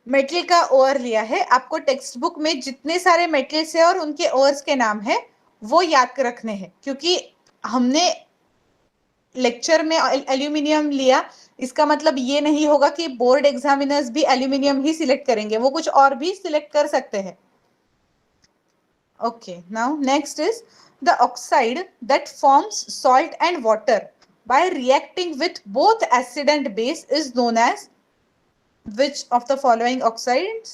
metal का ओर लिया है। आपको text book में जितने सारे मेटल्स है और उनके ओर्स के नाम है वो याद रखने हैं, क्योंकि हमने लेक्चर में एल्यूमिनियम लिया, इसका मतलब ये नहीं होगा कि बोर्ड एग्जामिनर्स भी एल्यूमिनियम ही सिलेक्ट करेंगे, वो कुछ और भी सिलेक्ट कर सकते हैं। Okay, now next is the oxide that forms salt and water by reacting with both acid and base is known as which of the following oxides?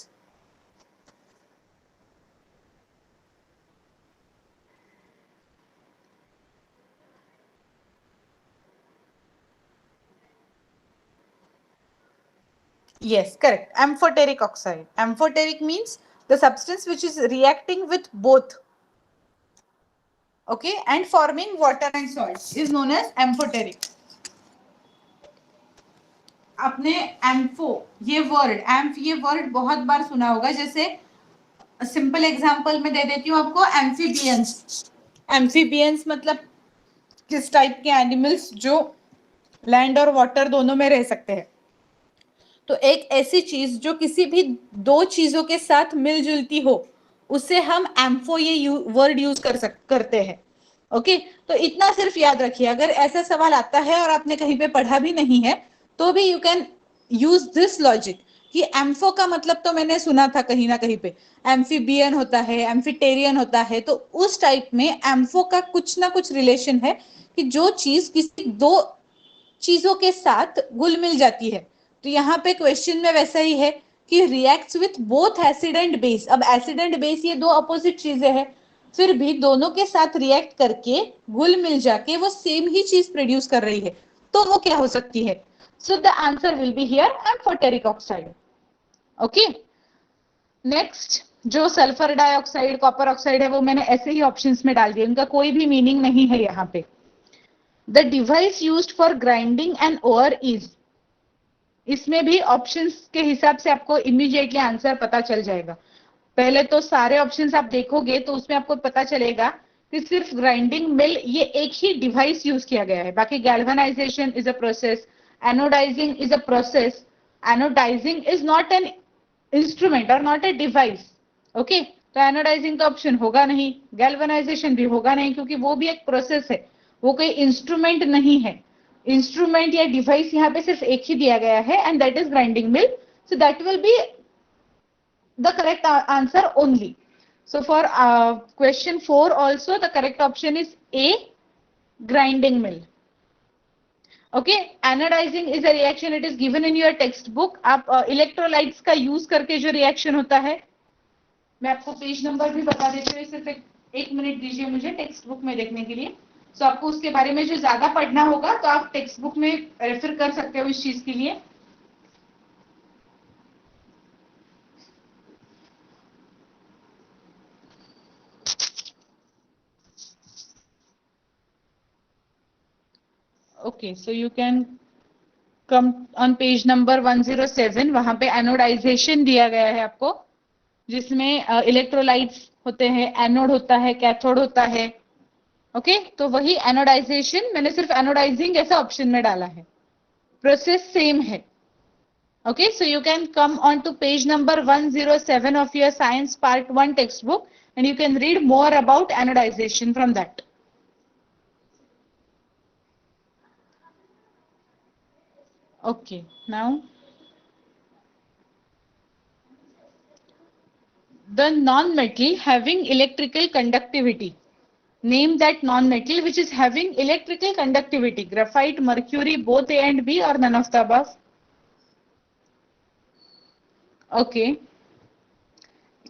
Yes, correct. Amphoteric oxide. Amphoteric means the substance which is reacting with both, okay, and forming water and salt is known as amphoteric. आपने ampho ये word बहुत बार सुना होगा। जैसे simple example में दे देती हूँ आपको, एम्फीबियंस। एम्फीबियंस मतलब किस टाइप के एनिमल्स जो लैंड और वाटर दोनों में रह सकते हैं। तो एक ऐसी चीज जो किसी भी दो चीजों के साथ मिलजुलती हो, उसे हम एम्फो ये वर्ड यूज करते हैं। ओके, तो इतना सिर्फ याद रखिए। अगर ऐसा सवाल आता है और आपने कहीं पे पढ़ा भी नहीं है तो भी you can use this logic कि एम्फो का मतलब तो मैंने सुना था कहीं ना कहीं पे, एम्फीबियन होता है, एम्फीटेरियन होता है, तो उस टाइप में एम्फो का कुछ ना कुछ रिलेशन है कि जो चीज किसी दो चीजों के साथ घुल मिल जाती है। तो यहाँ पे क्वेश्चन में वैसा ही है कि reacts with both acid and base. अब एसिड एंड बेस ये दो अपोजिट चीजें हैं, फिर भी दोनों के साथ रिएक्ट करके घुल मिल जाके वो सेम ही चीज प्रोड्यूस कर रही है, तो वो क्या हो सकती है? So the answer will be here amphoteric oxide. Okay, next जो सल्फर डाइऑक्साइड, कॉपर ऑक्साइड है, वो मैंने ऐसे ही ऑप्शंस में डाल दिया, उनका कोई भी मीनिंग नहीं है यहाँ पे। The device used for grinding an ore is, इसमें भी ऑप्शंस के हिसाब से आपको इमीडिएटली आंसर पता चल जाएगा। पहले तो सारे ऑप्शंस आप देखोगे तो उसमें आपको पता चलेगा कि सिर्फ ग्राइंडिंग मिल ये एक ही डिवाइस यूज किया गया है। बाकी galvanization is a process, anodizing is a process, anodizing is not an instrument और नॉट ए डिवाइस। ओके, तो एनोडाइजिंग का ऑप्शन होगा नहीं, गैल्वेनाइजेशन भी होगा नहीं, क्योंकि वो भी एक प्रोसेस है, वो कोई इंस्ट्रूमेंट नहीं है। इंस्ट्रूमेंट या डिवाइस यहाँ पे सिर्फ एक ही दिया गया है, and that is grinding mill, so that will be the correct answer only. So for question 4 also the correct option is A, grinding mill. Okay, anodizing is a reaction, it is given in your textbook. आप electrolytes का use करके जो reaction होता है, मैं आपको page number भी बता देती हूँ, सिर्फ एक मिनट दीजिए मुझे टेक्स्ट बुक में देखने के लिए। सो आपको उसके बारे में जो ज्यादा पढ़ना होगा तो आप टेक्स्ट बुक में रेफर कर सकते हो इस चीज के लिए। Okay, so you can come on page number 107, वहां पे एनोडाइजेशन दिया गया है आपको, जिसमें इलेक्ट्रोलाइट्स होते हैं, एनोड होता है, कैथोड होता है। ओके, तो वही एनोडाइजेशन, मैंने सिर्फ एनोडाइजिंग ऐसा ऑप्शन में डाला है, प्रोसेस सेम है। Okay, so you can come on to page number 107 of your science part 1 textbook and you can read more about anodization from that. Okay, now the non-metal having electrical conductivity. Name that non-metal which is having electrical conductivity. Graphite, mercury, both A and B, or none of the above? Okay,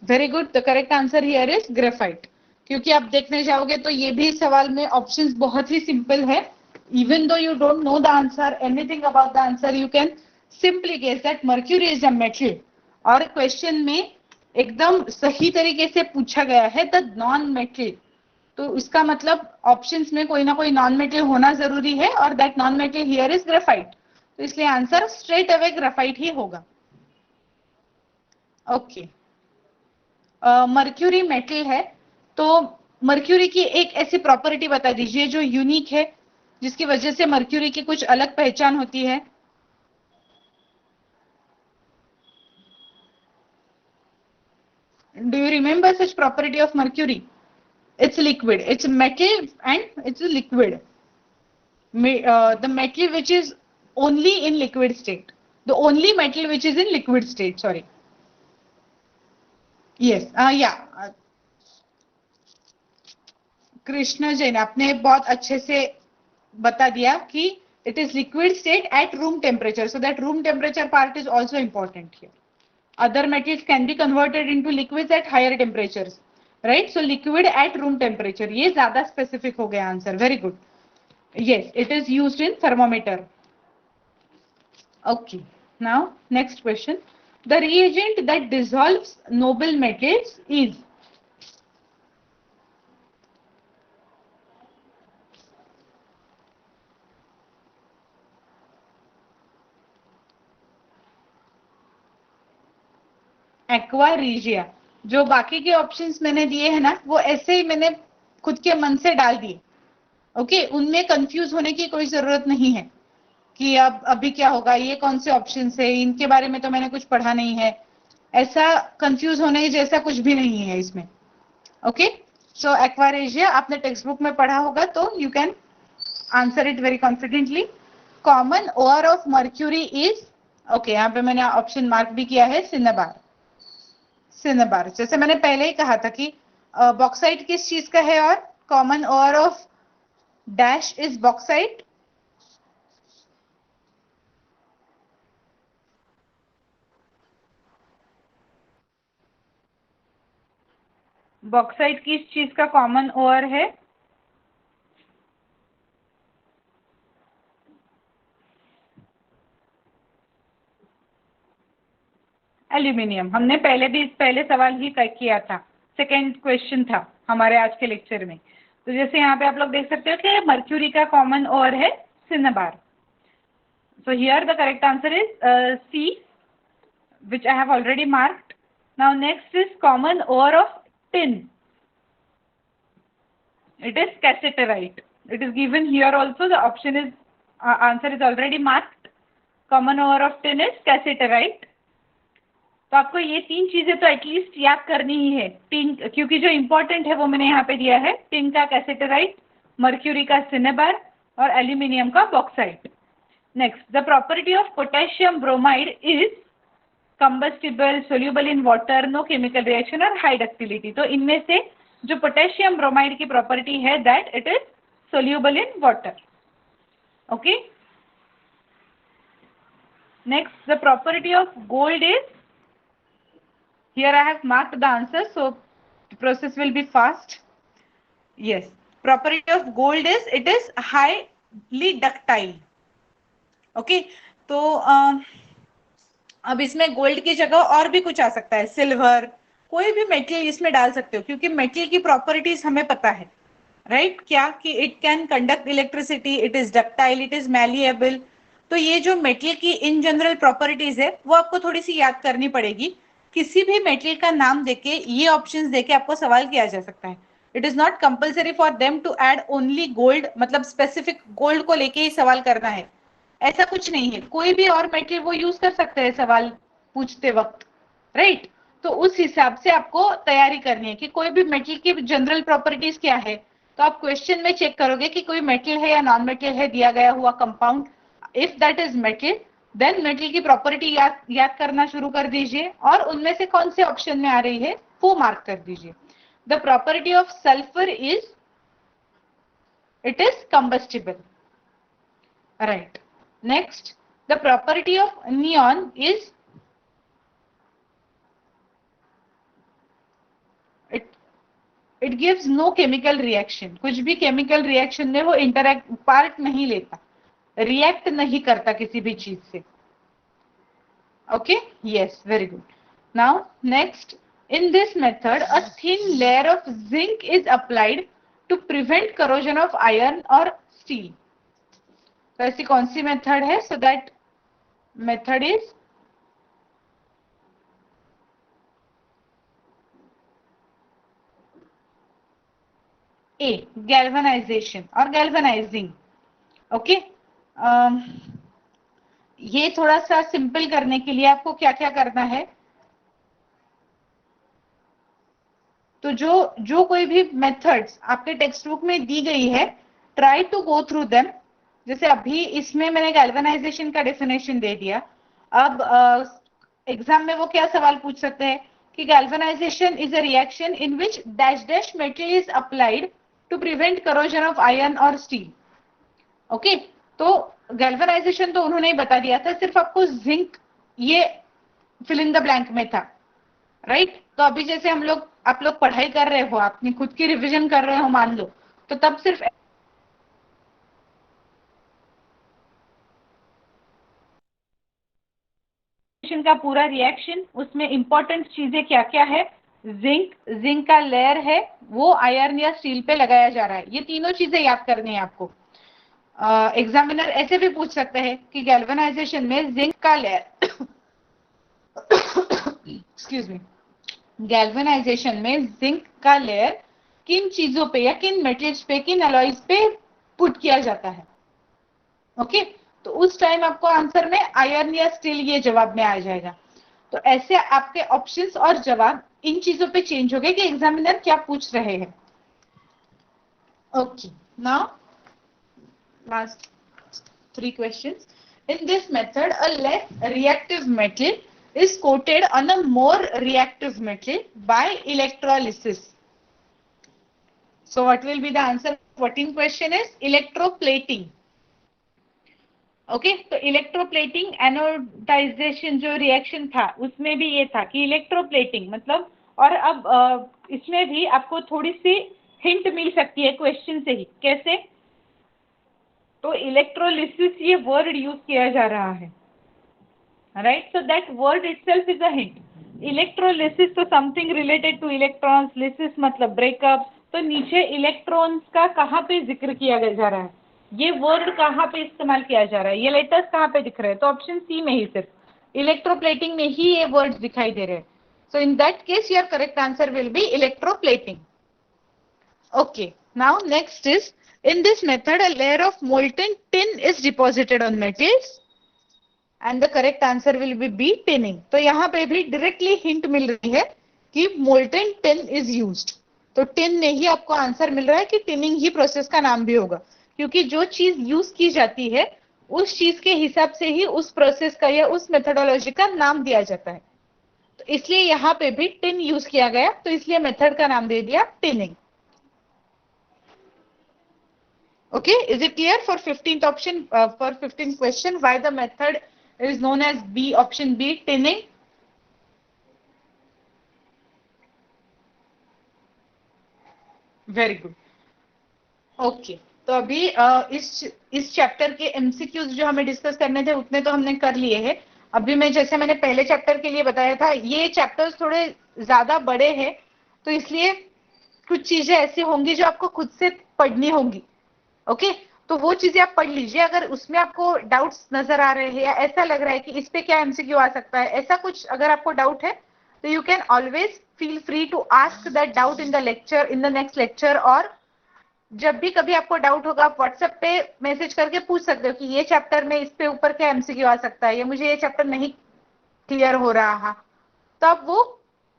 very good. The correct answer here is graphite. क्योंकि आप देखने जाओगे तो ये भी सवाल में options बहुत ही सिंपल है. Even though you don't know the answer, anything about the answer, you can simply guess that mercury is a metal, और क्वेश्चन में एकदम सही तरीके से पूछा गया है द नॉन मेटल, तो इसका मतलब ऑप्शंस में कोई ना कोई नॉन मेटल होना जरूरी है, और that non metal here is graphite, तो इसलिए आंसर स्ट्रेट अवे ग्रेफाइट ही होगा। ओके, मर्क्यूरी मेटल है, तो मर्क्यूरी की एक ऐसी प्रॉपर्टी बता दीजिए जो यूनिक है, जिसकी वजह से मर्क्यूरी की कुछ अलग पहचान होती है। Do you remember such property of mercury? It's liquid. It's metal and it's a liquid. The metal which is only in liquid state. The only metal which is in liquid state. Sorry. Yes. Yeah. Krishna Jain, आपने बहुत अच्छे से बता दिया कि it is liquid state at room temperature. So that room temperature part is also important here. Other metals can be converted into liquids at higher temperatures, right? So liquid at room temperature, ये ज्यादा specific हो गया answer, very good. Yes, it is used in thermometer. Okay, now next question. The reagent that dissolves noble metals is? Aqua regia. जो बाकी के options मैंने दिए हैं ना, वो ऐसे ही मैंने खुद के मन से डाल दिए। ओके, उनमें कंफ्यूज होने की कोई जरूरत नहीं है कि अब अभी क्या होगा, ये कौन से ऑप्शंस है, इनके बारे में तो मैंने कुछ पढ़ा नहीं है, ऐसा कंफ्यूज होने जैसा कुछ भी नहीं है इसमें। ओके, सो एक्वारेजिया आपने टेक्स्ट बुक में पढ़ा होगा, तो you can answer it very confidently. Common ore of mercury is, okay, यहाँ पे मैंने ऑप्शन मार्क भी किया है, सिनेबार। सिनेबार, जैसे मैंने पहले ही कहा था कि बॉक्साइट किस चीज का है, और common ore of dash is bauxite. Bauxite किस चीज का कॉमन ओर है? एल्यूमिनियम। हमने पहले भी पहले सवाल ही किया था, सेकेंड क्वेश्चन था हमारे आज के लेक्चर में। तो जैसे यहाँ पे आप लोग देख सकते हो कि मर्क्यूरी का कॉमन ओर है cinnabar. So here the correct answer is C, which I have already marked. Now next is common ore of tin. It is cassiterite. It is given here also. The option is answer is already marked. Common ore of tin is cassiterite. तो आपको ये तीन चीजें तो at least याद करनी ही है। Tin, क्योंकि जो इंपॉर्टेंट है वो मैंने यहाँ पे दिया है, टिन का कैसेटेराइट, मर्क्यूरी का सिनेबार और एल्यूमिनियम का bauxite. Next, the property of potassium bromide is combustible, soluble in water, no chemical reaction और हाई डक्टिलिटी। तो इनमें से जो पोटेशियम ब्रोमाइड की प्रॉपर्टी है that it is soluble in water. Okay, next, the property of gold is, here I have marked the answer, so the process will be fast. Yes, property of gold is it is highly ductile. Okay, तो अब इसमें gold की जगह और भी कुछ आ सकता है, सिल्वर, कोई भी मेटल इसमें डाल सकते हो, क्योंकि मेटल की प्रॉपर्टीज हमें पता है, राइट? क्या कि it can conduct electricity, it is ductile, it is malleable. तो ये जो मेटल की इन जनरल प्रॉपर्टीज है वो आपको थोड़ी सी याद करनी पड़ेगी। किसी भी मेटल का नाम देके, ये ऑप्शंस देके आपको सवाल किया जा सकता है। It is not compulsory for them to add only gold, मतलब स्पेसिफिक गोल्ड को लेके ही सवाल करना है, ऐसा कुछ नहीं है। कोई भी और मेटल वो यूज कर सकते हैं सवाल पूछते वक्त, राइट? तो उस हिसाब से आपको तैयारी करनी है कि कोई भी मेटल की जनरल प्रॉपर्टीज क्या है। तो आप क्वेश्चन में चेक करोगे कि कोई मेटल है या नॉन मेटल है, दिया गया हुआ compound, if that is metal then metal की प्रॉपर्टी याद करना शुरू कर दीजिए, और उनमें से कौन से ऑप्शन में आ रही है वो मार्क कर दीजिए। The property of sulphur is it is combustible, right? Next, the property of neon is it gives no chemical reaction. कुछ भी केमिकल रिएक्शन में वो इंटरैक्ट पार्ट नहीं लेता, रिएक्ट नहीं करता किसी भी चीज से, Okay, yes, very good. Now, next, in this method, a thin layer of zinc is applied to prevent corrosion of iron or steel. तो ऐसी कौन सी मेथड है? So that method is A, galvanization or galvanizing. Okay. ये थोड़ा सा simple करने के लिए आपको क्या क्या करना है? तो जो कोई भी मेथड्स आपके टेक्स्ट बुक में दी गई है, try to go through them. जैसे अभी इसमें मैंने गैल्वेनाइजेशन का डेफिनेशन दे दिया. अब एग्जाम में वो क्या सवाल पूछ सकते हैं कि galvanisation is a reaction in which dash dash metal is applied to prevent corrosion of iron और स्टील. ओके, तो गैल्वेनाइजेशन तो उन्होंने ही बता दिया था, सिर्फ आपको जिंक ये फिल इन द ब्लैंक में था, राइट? तो अभी जैसे आप लोग पढ़ाई कर रहे हो, अपनी खुद की रिवीजन कर रहे हो मान लो, तो तब सिर्फ का पूरा रिएक्शन, उसमें इंपॉर्टेंट चीजें क्या क्या है? जिंक का लेयर है, वो आयरन या स्टील पे लगाया जा रहा है. ये तीनों चीजें याद करनी है आपको. एग्जामिनर ऐसे भी पूछ सकते हैं कि गैल्वेनाइजेशन में जिंक का लेयर एक्सक्यूज मी, गैल्वेनाइजेशन में जिंक का लेयर किन चीजों पे या किन मेटल्स पे, किन अलॉयज पे पुट किया जाता है. ओके, तो उस टाइम आपको आंसर में आयरन या स्टील ये जवाब में आ जाएगा. तो ऐसे आपके ऑप्शंस और जवाब इन चीजों पे चेंज हो गए कि एग्जामिनर क्या पूछ रहे हैं. Okay, now last 3 questions. In this method, a less reactive metal is coated on a more reactive metal by electrolysis. So what will be the answer? 14th question is electroplating. Okay, तो electroplating anodisation जो reaction था उसमें भी ये था कि electroplating मतलब, और अब इसमें भी आपको थोड़ी सी हिंट मिल सकती है क्वेश्चन से ही. कैसे? तो इलेक्ट्रोलिसिस ये वर्ड यूज किया जा रहा है, right? So that word itself is a hint. Electrolysis तो something related to electrons, lysis मतलब ब्रेकअप. तो नीचे इलेक्ट्रॉन्स का कहाँ पे जिक्र किया जा रहा है, ये वर्ड कहाँ पे इस्तेमाल किया जा रहा है, ये लेटर्स कहाँ पे दिख रहे हैं? तो ऑप्शन सी में ही, सिर्फ इलेक्ट्रोप्लेटिंग में ही ये वर्ड्स दिखाई दे रहे हैं. So in that case your correct answer will be electroplating. Okay, now next is, in this method a layer of molten tin is deposited on metals and the correct answer will be B, tinning. तो यहाँ पे भी directly hint मिल रही है कि molten tin is used. तो tin नहीं ही आपको आंसर मिल रहा है कि tinning ही प्रोसेस का नाम भी होगा, क्योंकि जो चीज यूज की जाती है उस चीज के हिसाब से ही उस प्रोसेस का या उस मेथोडोलॉजी का नाम दिया जाता है. तो इसलिए यहाँ पे भी tin यूज किया गया, तो इसलिए मेथड का नाम दे दिया tinning. Okay, is it clear for 15th option, for 15th question, why the method is known as B, option B, tinning? Very good. Okay, तो अभी इस चैप्टर के एमसीक्यूज जो हमें डिस्कस करने थे उतने तो हमने कर लिए हैं. अभी मैं जैसे मैंने पहले चैप्टर के लिए बताया था, ये चैप्टर्स थोड़े ज्यादा बड़े हैं, तो इसलिए कुछ चीजें ऐसी होंगी जो आपको खुद से पढ़नी होंगी. ओके, तो वो चीजें आप पढ़ लीजिए. अगर उसमें आपको डाउट्स नजर आ रहे हैं या ऐसा लग रहा है कि इस पे क्या एमसीक्यू आ सकता है, ऐसा कुछ अगर आपको डाउट है, तो you can always feel free to ask that doubt in the lecture, in the next lecture. और जब भी कभी आपको डाउट होगा, आप व्हाट्सएप पे मैसेज करके पूछ सकते हो कि ये चैप्टर में इस पे ऊपर क्या एमसीक्यू आ सकता है, या मुझे ये चैप्टर नहीं क्लियर हो रहा, तो आप वो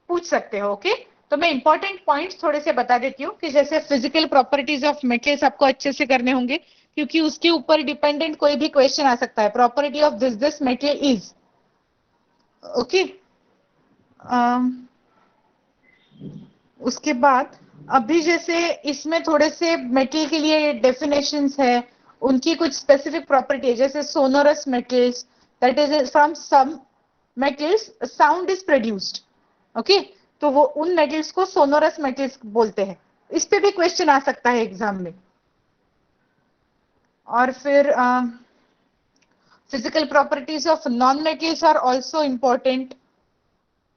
पूछ सकते हो. ओके, तो मैं इंपॉर्टेंट पॉइंट्स थोड़े से बता देती हूँ कि जैसे फिजिकल प्रॉपर्टीज ऑफ मेटल्स आपको अच्छे से करने होंगे, क्योंकि उसके ऊपर डिपेंडेंट कोई भी क्वेश्चन आ सकता है. Property of this metal is. Okay, उसके बाद अभी जैसे इसमें थोड़े से मेटल के लिए डेफिनेशंस है, उनकी कुछ स्पेसिफिक प्रॉपर्टी है. जैसे sonorous metals, that is from some metals sound is produced. Okay, तो वो उन मेटल्स को सोनोरस मेटल्स बोलते हैं. इस पे भी क्वेश्चन आ सकता है एग्जाम में. और फिर Physical properties of non-metals are also important.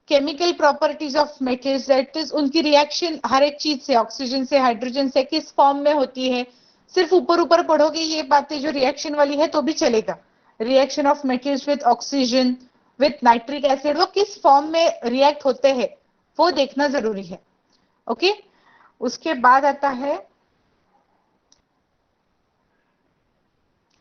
Chemical properties of metals, that is उनकी रिएक्शन हर एक चीज से, ऑक्सीजन से, हाइड्रोजन से किस फॉर्म में होती है. सिर्फ ऊपर ऊपर पढ़ोगे ये बातें जो रिएक्शन वाली है तो भी चलेगा. Reaction of metals with oxygen with nitric acid, वो किस फॉर्म में रिएक्ट होते हैं वो देखना जरूरी है. ओके उसके बाद आता है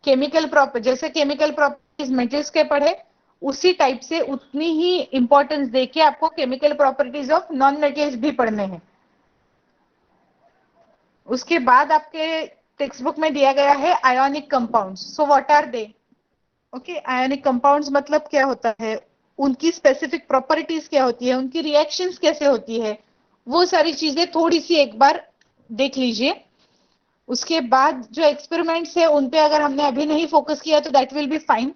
केमिकल प्रॉपर्टी. जैसे केमिकल प्रॉपर्टीज मेटल्स के पढ़े उसी टाइप से उतनी ही इंपॉर्टेंस देके आपको chemical properties of non metals भी पढ़ने हैं. उसके बाद आपके टेक्स्ट बुक में दिया गया है ionic compounds. So what are they? Okay ionic compounds मतलब क्या होता है, उनकी स्पेसिफिक प्रॉपर्टीज क्या होती है, उनकी रिएक्शंस कैसे होती है, वो सारी चीजें थोड़ी सी एक बार देख लीजिए. उसके बाद जो एक्सपेरिमेंट्स है उन पे अगर हमने अभी नहीं फोकस किया तो दैट विल बी फाइन,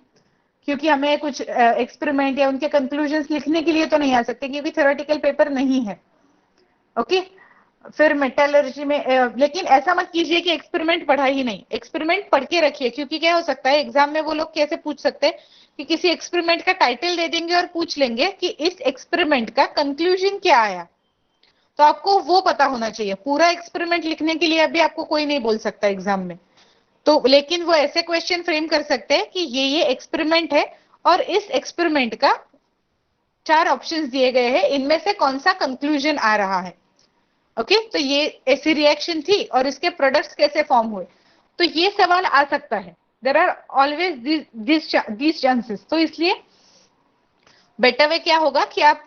क्योंकि हमें कुछ एक्सपेरिमेंट या उनके कंक्लूजन्स लिखने के लिए तो नहीं आ सकते क्योंकि थ्योरेटिकल पेपर नहीं है. ओके फिर मेटलर्जी में लेकिन ऐसा मत कीजिए कि एक्सपेरिमेंट पढ़ा ही नहीं. एक्सपेरिमेंट पढ़ के रखिए, क्योंकि क्या हो सकता है एग्जाम में वो लोग कैसे पूछ सकते हैं कि किसी एक्सपेरिमेंट का टाइटल दे देंगे और पूछ लेंगे कि इस एक्सपेरिमेंट का कंक्लूजन क्या आया. तो आपको वो पता होना चाहिए. पूरा एक्सपेरिमेंट लिखने के लिए अभी आपको कोई नहीं बोल सकता एग्जाम में. तो लेकिन वो ऐसे क्वेश्चन फ्रेम कर सकते हैं कि ये एक्सपेरिमेंट है और इस एक्सपेरिमेंट का 4 ऑप्शंस दिए गए हैं, इनमें से कौन सा कंक्लूजन आ रहा है. ओके तो ये ऐसी रिएक्शन थी और इसके प्रोडक्ट्स कैसे फॉर्म हुए. तो ये सवाल आ सकता है. There are always these chances. तो इसलिए बेटर वे क्या होगा कि आप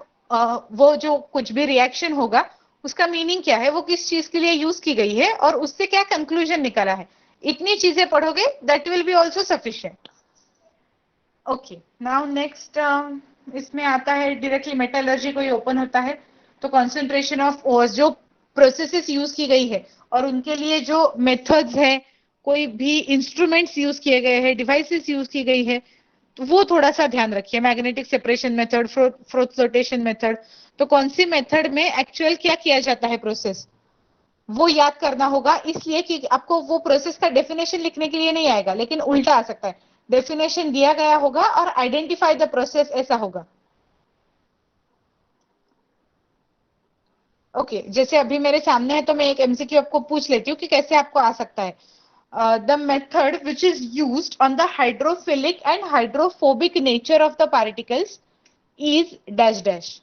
वो जो कुछ भी रिएक्शन होगा उसका मीनिंग क्या है, वो किस चीज के लिए यूज की गई है और उससे क्या कंक्लूजन निकला है, इतनी चीजें पढ़ोगे that will B also sufficient. Okay now next इसमें आता है डायरेक्टली मेटलर्जी कोई ओपन होता है तो कंसंट्रेशन ऑफ ओर्स, जो प्रोसेसेस यूज की गई है और उनके लिए जो मेथड्स है, कोई भी इंस्ट्रूमेंट्स यूज किए गए हैं, डिवाइसेस यूज की गई है, तो वो थोड़ा सा ध्यान रखिए. Magnetic separation method, froth flotation method, तो कौन सी मेथड में एक्चुअल क्या किया जाता है प्रोसेस, वो याद करना होगा. इसलिए कि आपको वो प्रोसेस का डेफिनेशन लिखने के लिए नहीं आएगा, लेकिन उल्टा आ सकता है. डेफिनेशन दिया गया होगा और आइडेंटिफाई द प्रोसेस ऐसा होगा. ओके जैसे अभी मेरे सामने है तो मैं एक एमसीक्यू आपको पूछ लेती हूँ कि कैसे आपको आ सकता है. The method which is used on the hydrophilic and hydrophobic nature of the particles is dash dash.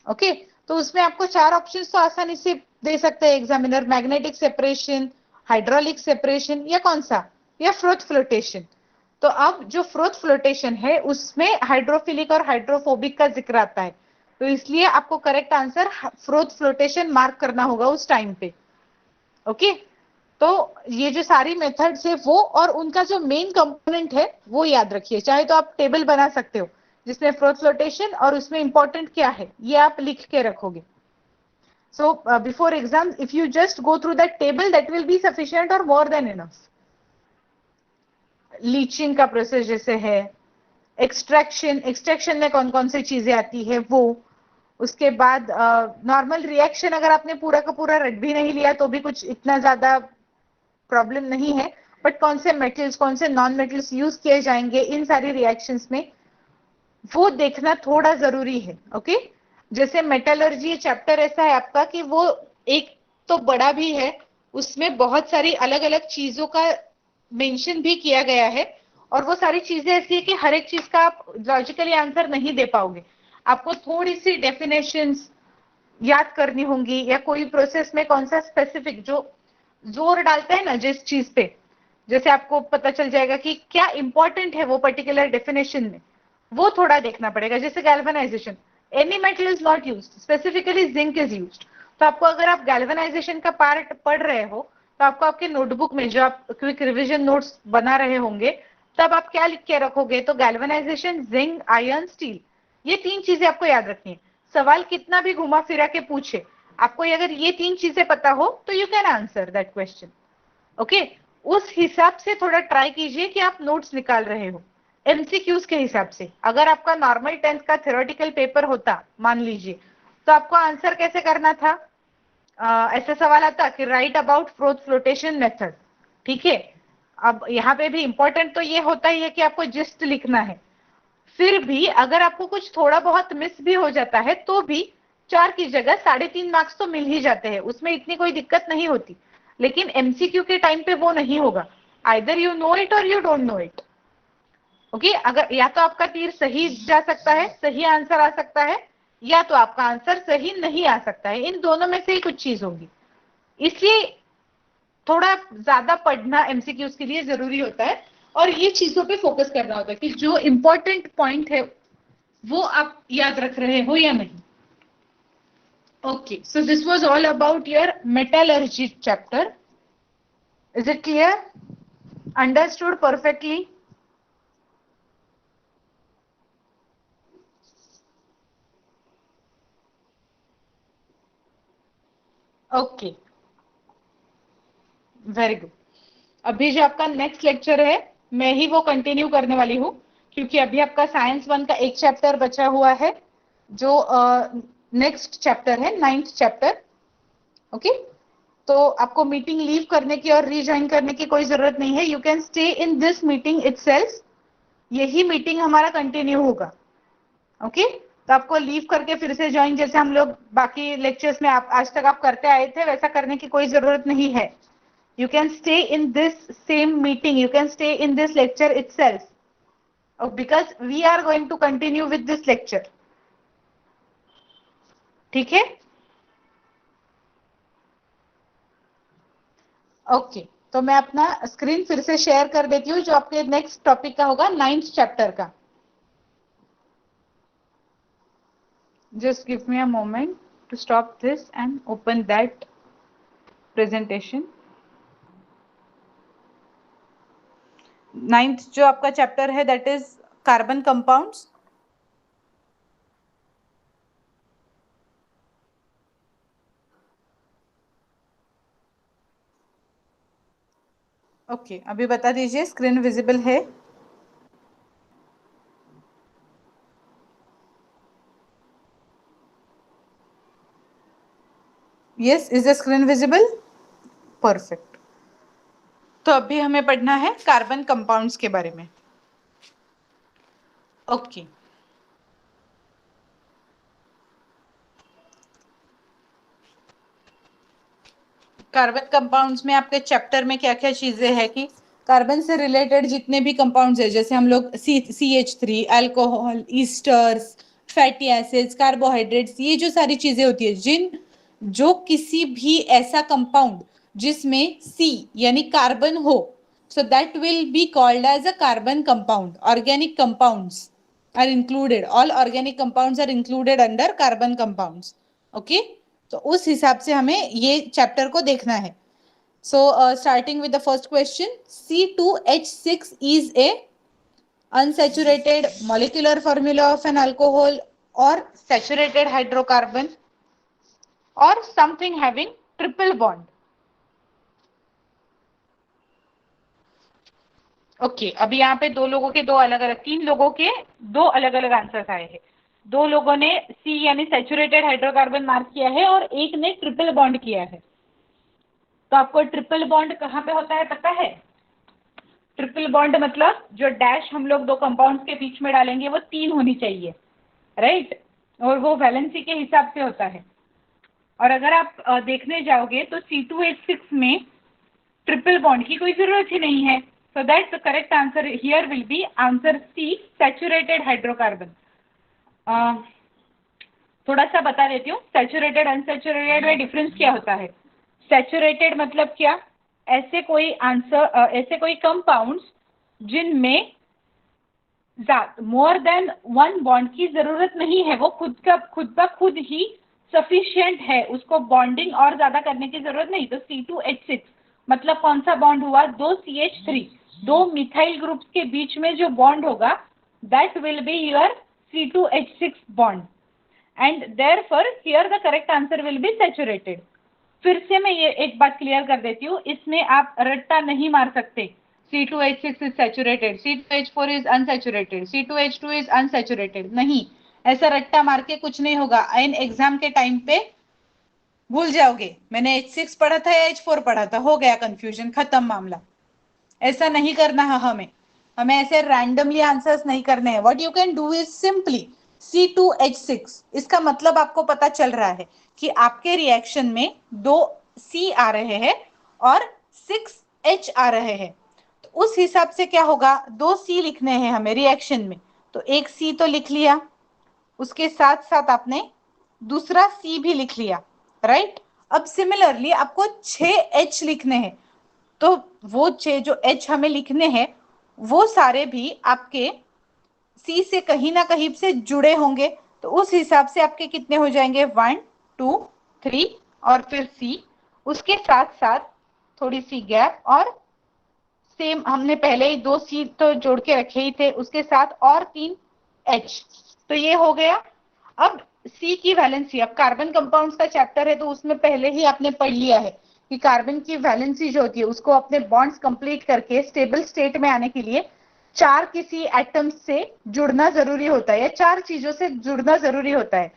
Okay तो उसमें आपको 4 ऑप्शंस तो आसानी से दे सकते हैं examiner. Magnetic separation, hydraulic separation, या कौन सा, या फ्रोथ फ्लोटेशन. तो अब जो फ्रोथ फ्लोटेशन है उसमें हाइड्रोफिलिक और हाइड्रोफोबिक का जिक्र आता है, तो इसलिए आपको correct answer froth flotation mark करना होगा उस टाइम पे. ओके तो ये जो सारी मेथड्स है वो और उनका जो मेन कंपोनेंट है वो याद रखिए. चाहे तो आप टेबल बना सकते हो जिसमें फ्रोथ फ्लोटेशन और उसमें इंपॉर्टेंट क्या है ये आप लिख के रखोगे. So before exam if you just go through that table that will be sufficient और मोर देन इनफ. लीचिंग का प्रोसेस जैसे है, एक्सट्रैक्शन में कौन कौन सी चीजें आती है वो. उसके बाद नॉर्मल रिएक्शन अगर आपने पूरा का पूरा रट भी नहीं लिया तो भी कुछ इतना ज्यादा प्रॉब्लम नहीं है, बट कौन से मेटल्स कौन से नॉन मेटल्स यूज किए जाएंगे इन सारी रिएक्शंस में वो देखना थोड़ा जरूरी है. ओके जैसे मेटलर्जी चैप्टर ऐसा है आपका कि वो एक तो बड़ा भी है, उसमें बहुत सारी अलग अलग चीजों का मेंशन भी किया गया है और वो सारी चीजें ऐसी है कि हर एक चीज का आप लॉजिकली आंसर नहीं दे पाओगे. आपको थोड़ी सी डेफिनेशंस याद करनी होंगी या कोई प्रोसेस में कौन सा स्पेसिफिक जो जोर डालते हैं ना जिस चीज पे, जैसे आपको पता चल जाएगा कि क्या इंपॉर्टेंट है वो पर्टिकुलर डेफिनेशन में, वो थोड़ा देखना पड़ेगा. जैसे galvanisation, any metal is not used, specifically zinc is used. तो आपको अगर आप गैल्वेनाइजेशन का पार्ट पढ़ रहे हो तो आपको आपके नोटबुक में जो आप क्विक रिवीजन नोट्स बना रहे होंगे तब आप क्या लिख के रखोगे, तो गैल्वेनाइजेशन, जिंक, आयरन, स्टील, ये 3 चीजें आपको याद रखनी है. सवाल कितना भी घुमा फिरा के पूछे, आपको अगर ये 3 चीजें पता हो तो you can answer that question. Okay उस हिसाब से थोड़ा ट्राई कीजिए कि आप नोट्स निकाल रहे हो एमसीक्यूज के हिसाब से. अगर आपका नॉर्मल 10th का थ्योरेटिकल पेपर होता मान लीजिए तो आपको आंसर कैसे करना था, ऐसा सवाल आता कि right about froth flotation method. ठीक है अब यहाँ पे भी इंपॉर्टेंट तो ये होता ही है कि आपको जिस्ट लिखना है, फिर भी अगर आपको कुछ थोड़ा बहुत मिस भी हो जाता है तो भी 4 की जगह 3.5 मार्क्स तो मिल ही जाते हैं, उसमें इतनी कोई दिक्कत नहीं होती। लेकिन एमसीक्यू के टाइम पे वो नहीं होगा, आइदर यू नो इट और you don't know it. Okay, अगर या तो आपका तीर सही जा सकता है, सही आंसर आ सकता है, या तो आपका आंसर सही नहीं आ सकता है, इन दोनों में से ही कुछ चीज होगी। इसलिए थोड़ा ज्यादा पढ़ना एमसीक्यूज के लिए जरूरी होता है और ये चीजों पे फोकस करना होता है कि जो इंपॉर्टेंट पॉइंट है वो आप याद रख रहे हो या नहीं। Okay, so this was all about your metallurgy chapter. Is it clear? Understood perfectly? Okay, very good. अभी जो आपका नेक्स्ट लेक्चर है मैं ही वो कंटिन्यू करने वाली हूँ, क्योंकि अभी आपका साइंस 1 का एक चैप्टर बचा हुआ है जो नेक्स्ट चैप्टर है, 9th चैप्टर। ओके, तो आपको मीटिंग लीव करने की और रीज्वाइन करने की कोई जरूरत नहीं है, you can stay in this meeting itself. यही मीटिंग हमारा कंटिन्यू होगा। ओके, तो आपको लीव करके फिर से ज्वाइन, जैसे हम लोग बाकी लेक्चर्स में आप आज तक आप करते आए थे, वैसा करने की कोई जरूरत नहीं है। You can stay in this same meeting, you can stay in this lecture itself, because we are going to continue with this lecture. ठीक है? ओके, तो मैं अपना स्क्रीन फिर से शेयर कर देती हूँ, जो आपके नेक्स्ट टॉपिक का होगा 9th चैप्टर का। Just give me a moment to stop this and open that presentation. 9th जो आपका चैप्टर है that is carbon compounds. Okay, अभी बता दीजिए स्क्रीन विजिबल है? Yes, is the screen visible? Perfect. तो अभी हमें पढ़ना है कार्बन कंपाउंड्स के बारे में। ओके, कार्बन कंपाउंड्स में आपके चैप्टर में क्या क्या चीजें हैं कि कार्बन से रिलेटेड जितने भी कंपाउंड्स है, जैसे हम लोग CH3, alcohol, esters, fatty acids, carbohydrates, ये जो सारी चीजें होती है, जो किसी भी ऐसा कंपाउंड जिसमें C यानी कार्बन हो, so that will be called as a carbon compound. Organic compounds are included, all organic compounds are included under carbon compounds. Okay, तो उस हिसाब से हमें ये चैप्टर को देखना है। So starting with the first question, C2H6 is a unsaturated molecular formula of an alcohol or saturated hydrocarbon or something having triple bond. Okay, अभी यहाँ पे दो लोगों के दो अलग अलग, 3 लोगों के दो अलग अलग आंसर्स आए हैं। 2 लोगों ने सी यानी सैचुरेटेड हाइड्रोकार्बन मार्क किया है और एक ने ट्रिपल बॉन्ड किया है। तो आपको ट्रिपल बॉन्ड कहाँ पे होता है पता है? ट्रिपल बॉन्ड मतलब जो डैश हम लोग दो कंपाउंड्स के बीच में डालेंगे वो 3 होनी चाहिए, राइट? और वो वैलेंसी के हिसाब से होता है। और अगर आप देखने जाओगे तो C2H6 में ट्रिपल बॉन्ड की कोई जरूरत ही नहीं है। So that the correct answer here will be answer C, saturated hydrocarbon. थोड़ा सा बता देती हूँ, सैचुरेटेड अनसैचुरेटेड में डिफरेंस क्या होता है। सैचुरेटेड मतलब क्या? ऐसे कोई कंपाउंड्स जिनमें मोर देन 1 बॉन्ड की जरूरत नहीं है, वो खुद ही सफिशिएंट है, उसको बॉन्डिंग और ज्यादा करने की जरूरत नहीं। तो C2H6 मतलब कौन सा बॉन्ड हुआ? 2 CH3, 2 मिथाइल ग्रुप्स के बीच में जो बॉन्ड होगा that will be your C2H6 bond, and therefore here the correct answer will B saturated. फिर से मैं ये एक बात क्लियर कर देती हूँ, इसमें आप रट्टा नहीं मार सकते। C2H6 is saturated, C2H4 is unsaturated, C2H2 is unsaturated, नहीं, ऐसा रट्टा मार के कुछ नहीं होगा। इन एग्जाम के टाइम पे भूल जाओगे मैंने H6 पढ़ा था या H4 पढ़ा था, हो गया कंफ्यूजन, खत्म मामला। ऐसा नहीं करना है हमें, हमें ऐसे रैंडमली आंसर्स नहीं करने हैं. What you can do is simply C2H6. इसका मतलब आपको पता चल रहा है कि आपके रिएक्शन में 2 C आ रहे हैं और 6 H आ रहे हैं. तो उस हिसाब से क्या होगा, 2 C लिखने हैं हमें रिएक्शन में, तो एक C तो लिख लिया, उसके साथ साथ आपने दूसरा C भी लिख लिया, राइट. अब सिमिलरली आपको 6 H लिखने हैं, तो वो 6 जो H हमें लिखने हैं वो सारे भी आपके C से कहीं ना कहीं से जुड़े होंगे. तो उस हिसाब से आपके कितने हो जाएंगे, 1 2 3 और फिर C, उसके साथ साथ थोड़ी सी गैप, और सेम हमने पहले ही 2 C तो जोड़ के रखे ही थे, उसके साथ और 3 H. तो ये हो गया. अब C की वैलेंसी, अब कार्बन कंपाउंड्स का चैप्टर है तो उसमें पहले ही आपने पढ़ लिया है कि कार्बन की वैलेंसी जो होती है उसको अपने बॉन्ड्स कंप्लीट करके स्टेबल स्टेट में आने के लिए 4 किसी एटम्स से जुड़ना जरूरी होता है, या 4 चीजों से जुड़ना जरूरी होता है.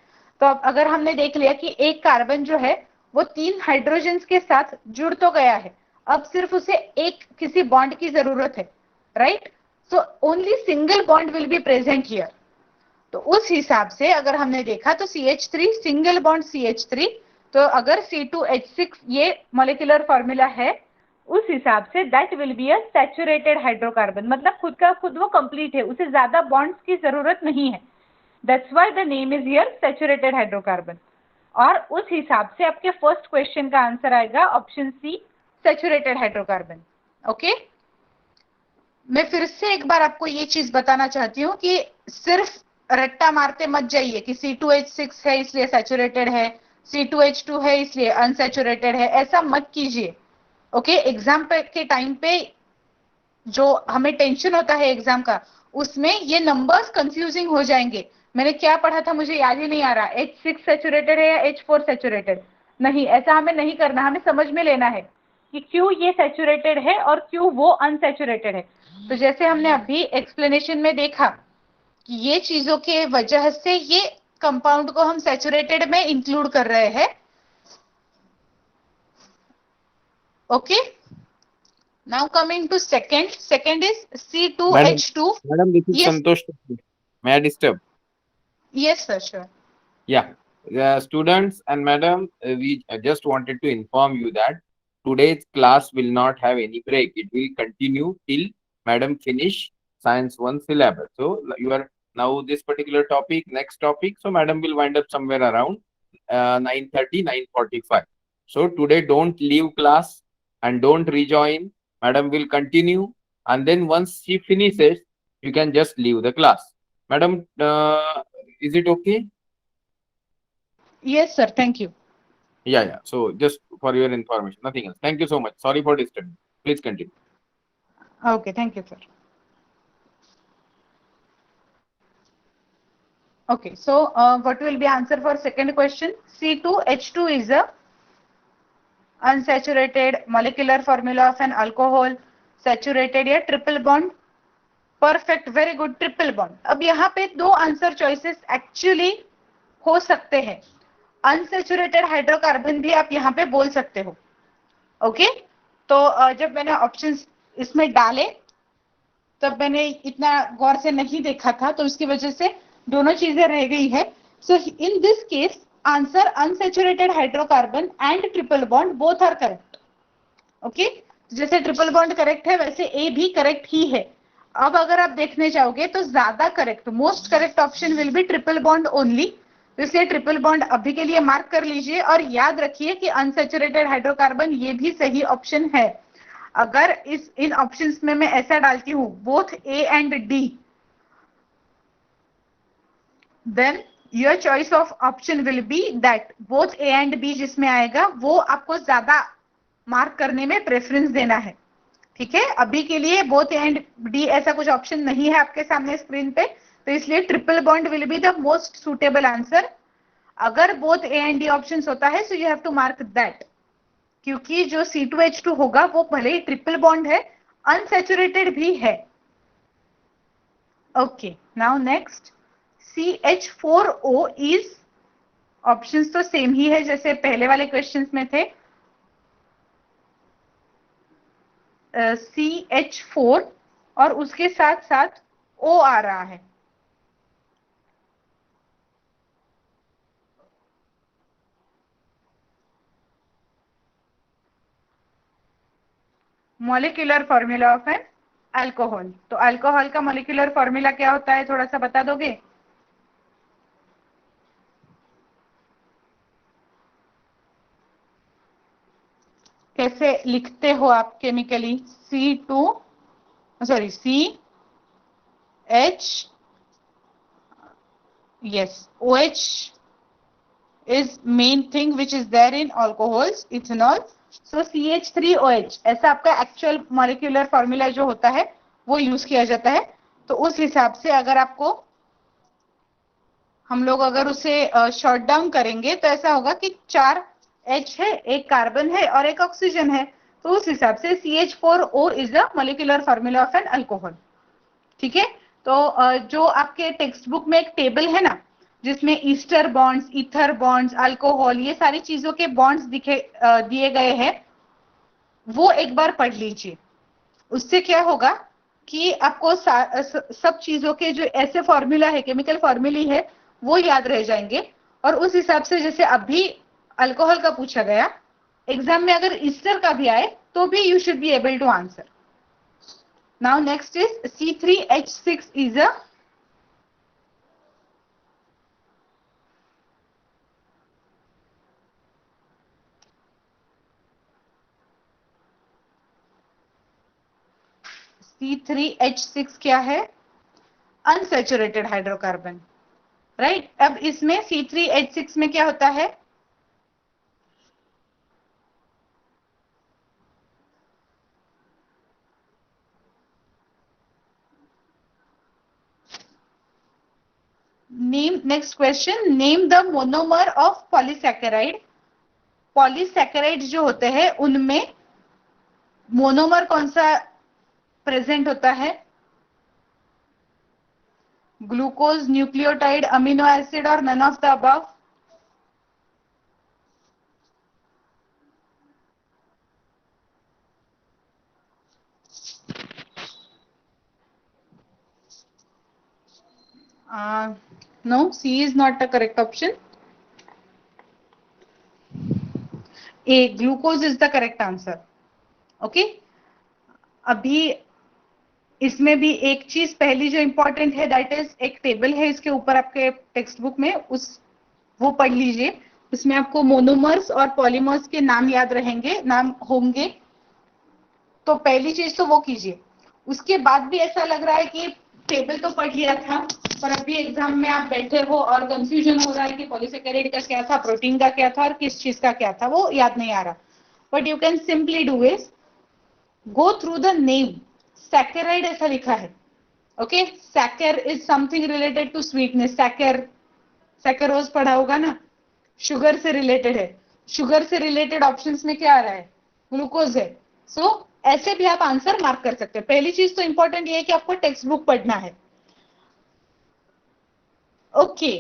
तो अब अगर हमने देख लिया कि एक कार्बन जो है वो 3 हाइड्रोजन के साथ जुड़ तो गया है, अब सिर्फ उसे एक किसी बॉन्ड की जरूरत है, right. So only single bond will be present here. तो उस हिसाब से अगर हमने देखा तो CH3 सिंगल बॉन्ड CH3, तो अगर C2H6 ये मॉलिक्यूलर फॉर्मूला है उस हिसाब say that will be a saturated hydrocarbon, मतलब खुद का खुद वो कंप्लीट है, उसे ज्यादा बॉन्ड्स की जरूरत नहीं है. That's why the name is here saturated hydrocarbon. और उस हिसाब से आपके फर्स्ट क्वेश्चन का आंसर आएगा option C, saturated hydrocarbon. Okay, मैं फिर से एक बार आपको ये चीज बताना चाहती हूँ कि सिर्फ रट्टा मारते मत जाइए कि C2H6 है इसलिए सैचुरेटेड है, C2H2 है इसलिए अनसैचुरेटेड है, ऐसा मत कीजिए. ओके, एग्जाम के टाइम पे जो हमें टेंशन होता है एग्जाम का, उसमें ये नंबर्स कंफ्यूजिंग हो जाएंगे. मैंने क्या पढ़ा था मुझे याद ही नहीं आ रहा, H6 सैचुरेटेड है या H4 सैचुरेटेड. नहीं, ऐसा हमें नहीं करना, हमें समझ में लेना है कि क्यों ये सैचुरेटेड है और क्यों वो अनसैचुरेटेड है. तो जैसे हमने अभी एक्सप्लेनेशन में देखा कि ये चीजों के वजह से ये कंपाउंड को हम सैचुरेटेड में इंक्लूड कर रहे हैं. Okay, now coming to second is Madam, C2H2. madam, this is Yes, Santosh. May I disturb? yes sir, sure. Yeah. Students and madam, we just wanted to inform you that today's class will not have any break. It will continue till madam finish science 1 syllabus. So you are now this particular topic, next topic. So madam will wind up somewhere around 9:30, 9:45. So today don't leave class and don't rejoin. Madam will continue, and then once she finishes, you can just leave the class. Madam, is it okay? Yes sir, thank you. Yeah, yeah. So just for your information, nothing else. Thank you so much. Sorry for disturbing. Please continue. Okay, thank you sir. Okay, so what will be answer for second question? C2H2 is a unsaturated molecular formula of an alcohol, saturated या triple bond. Perfect, very good, triple bond. अब यहाँ पे दो answer choices actually हो सकते हैं. Unsaturated hydrocarbon भी आप यहाँ पे बोल सकते हो. ओके, तो जब मैंने ऑप्शंस इसमें डाले तब मैंने इतना गौर से नहीं देखा था, तो उसकी वजह से दोनों चीजें रह गई है. So in this case answer unsaturated hydrocarbon and triple bond both are correct. Okay, जैसे ट्रिपल बॉन्ड करेक्ट है वैसे ए भी करेक्ट ही है. अब अगर आप देखने जाओगे तो ज्यादा correct, most correct option will B triple bond only. तो इसलिए ट्रिपल बॉन्ड अभी के लिए मार्क कर लीजिए और याद रखिए कि अनसैचुरेटेड हाइड्रोकार्बन ये भी सही ऑप्शन है. अगर इन ऑप्शंस में मैं ऐसा डालती हूं both A and D, then your choice of option will be that both A and B जिसमें आएगा वो आपको ज्यादा मार्क करने में प्रेफरेंस देना है. ठीक है, अभी के लिए बोथ ए एंड डी ऐसा कुछ ऑप्शन नहीं है आपके सामने स्क्रीन पे, तो इसलिए triple bond will be the most suitable answer. अगर both A and D option होता है so you have to mark that, क्योंकि जो C2H2 होगा वो भले ही ट्रिपल बॉन्ड है, अनसैचुरेटेड भी है. Okay, now next CH4O is, options तो सेम ही है जैसे पहले वाले क्वेश्चंस में थे. CH4 और उसके साथ साथ O आ रहा है। Molecular formula of an alcohol. तो अल्कोहल का मॉलिक्यूलर फॉर्मूला क्या होता है, थोड़ा सा बता दोगे? कैसे लिखते हो आप chemically? C2 sorry CH, yes, OH is main thing which is there in alcohols, ethanol. So CH3OH ऐसा आपका एक्चुअल मॉलिक्यूलर फॉर्मूला जो होता है वो यूज किया जाता है। तो उस हिसाब से अगर आपको हम लोग अगर उसे शॉर्ट डाउन करेंगे तो ऐसा होगा कि 4 H है, एक कार्बन है और एक ऑक्सीजन है। तो उस हिसाब से CH4O is the molecular formula of an alcohol. ठीक है, तो जो आपके टेक्स्ट बुक में एक टेबल है ना, जिसमें Easter bonds, ether bonds, alcohol, ये सारी चीजों के बॉन्ड्स दिए गए हैं, वो एक बार पढ़ लीजिए। उससे क्या होगा कि आपको सब चीजों के जो ऐसे फॉर्मूला है, केमिकल फॉर्मूले है, वो याद रह जाएंगे। और उस हिसाब से जैसे अभी अल्कोहल का पूछा गया, एग्जाम में अगर ईस्टर का भी आए तो भी you should be able to answer. Now next is C3H6 is a C3H6 क्या है? Unsaturated hydrocarbon, right. अब इसमें C3H6 में क्या होता है? Next question, name the monomer of polysaccharide. Polysaccharide जो होते हैं उनमें मोनोमर कौन सा प्रेजेंट होता है? ग्लूकोज, न्यूक्लियोटाइड, अमीनो एसिड और none of the above? No, C is not the correct option. A, glucose is the correct answer. Okay. अभी इसमें भी एक चीज पहली जो इंपॉर्टेंट है, दैट इज एक टेबल है इसके ऊपर आपके टेक्स्ट बुक में, वो पढ़ लीजिए। उसमें आपको मोनोमर्स और पॉलीमर्स के नाम याद रहेंगे, नाम होंगे। तो पहली चीज तो वो कीजिए। उसके बाद भी ऐसा लग रहा है कि टेबल तो पढ़ लिया था, पर अभी एग्जाम में आप बैठे हो और कंफ्यूजन हो रहा है कि पॉलीसैकेराइड का क्या था, प्रोटीन का क्या था और किस चीज का क्या था, वो याद नहीं आ रहा। But you can simply do is go through the name. Saccharide ऐसा लिखा है, okay. Sacchar is something related to sweetness. Saccharose पढ़ा होगा ना, शुगर से रिलेटेड है। शुगर से रिलेटेड ऑप्शंस में क्या आ रहा है? ग्लूकोज है। सो ऐसे भी आप आंसर मार्क कर सकते हैं। पहली चीज तो इंपॉर्टेंट ये है कि आपको टेक्स्ट बुक पढ़ना है, okay.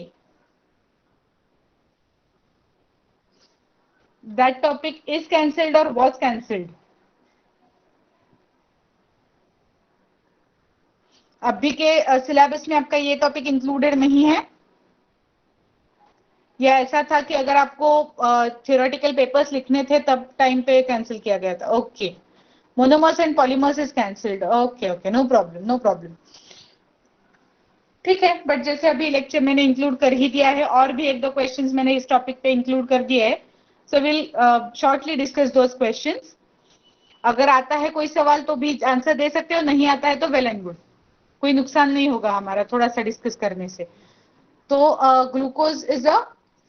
That topic is cancelled और वाज कैंसल्ड? अभी के सिलेबस में आपका ये टॉपिक इंक्लूडेड नहीं है, या ऐसा था कि अगर आपको थियोरेटिकल पेपर्स लिखने थे तब टाइम पे कैंसिल किया गया था? Okay, monomers and polymers is cancelled, okay okay, no problem no problem. ठीक है, बट जैसे अभी लेक्चर मैंने इंक्लूड कर ही दिया है, और भी एक दो क्वेश्चंस मैंने इस टॉपिक पे इंक्लूड कर दिए है, so will shortly discuss those questions. अगर आता है कोई सवाल तो भी आंसर दे सकते हो, नहीं आता है तो वेल एंड गुड, कोई नुकसान नहीं होगा हमारा थोड़ा सा डिस्कस करने से। तो glucose is a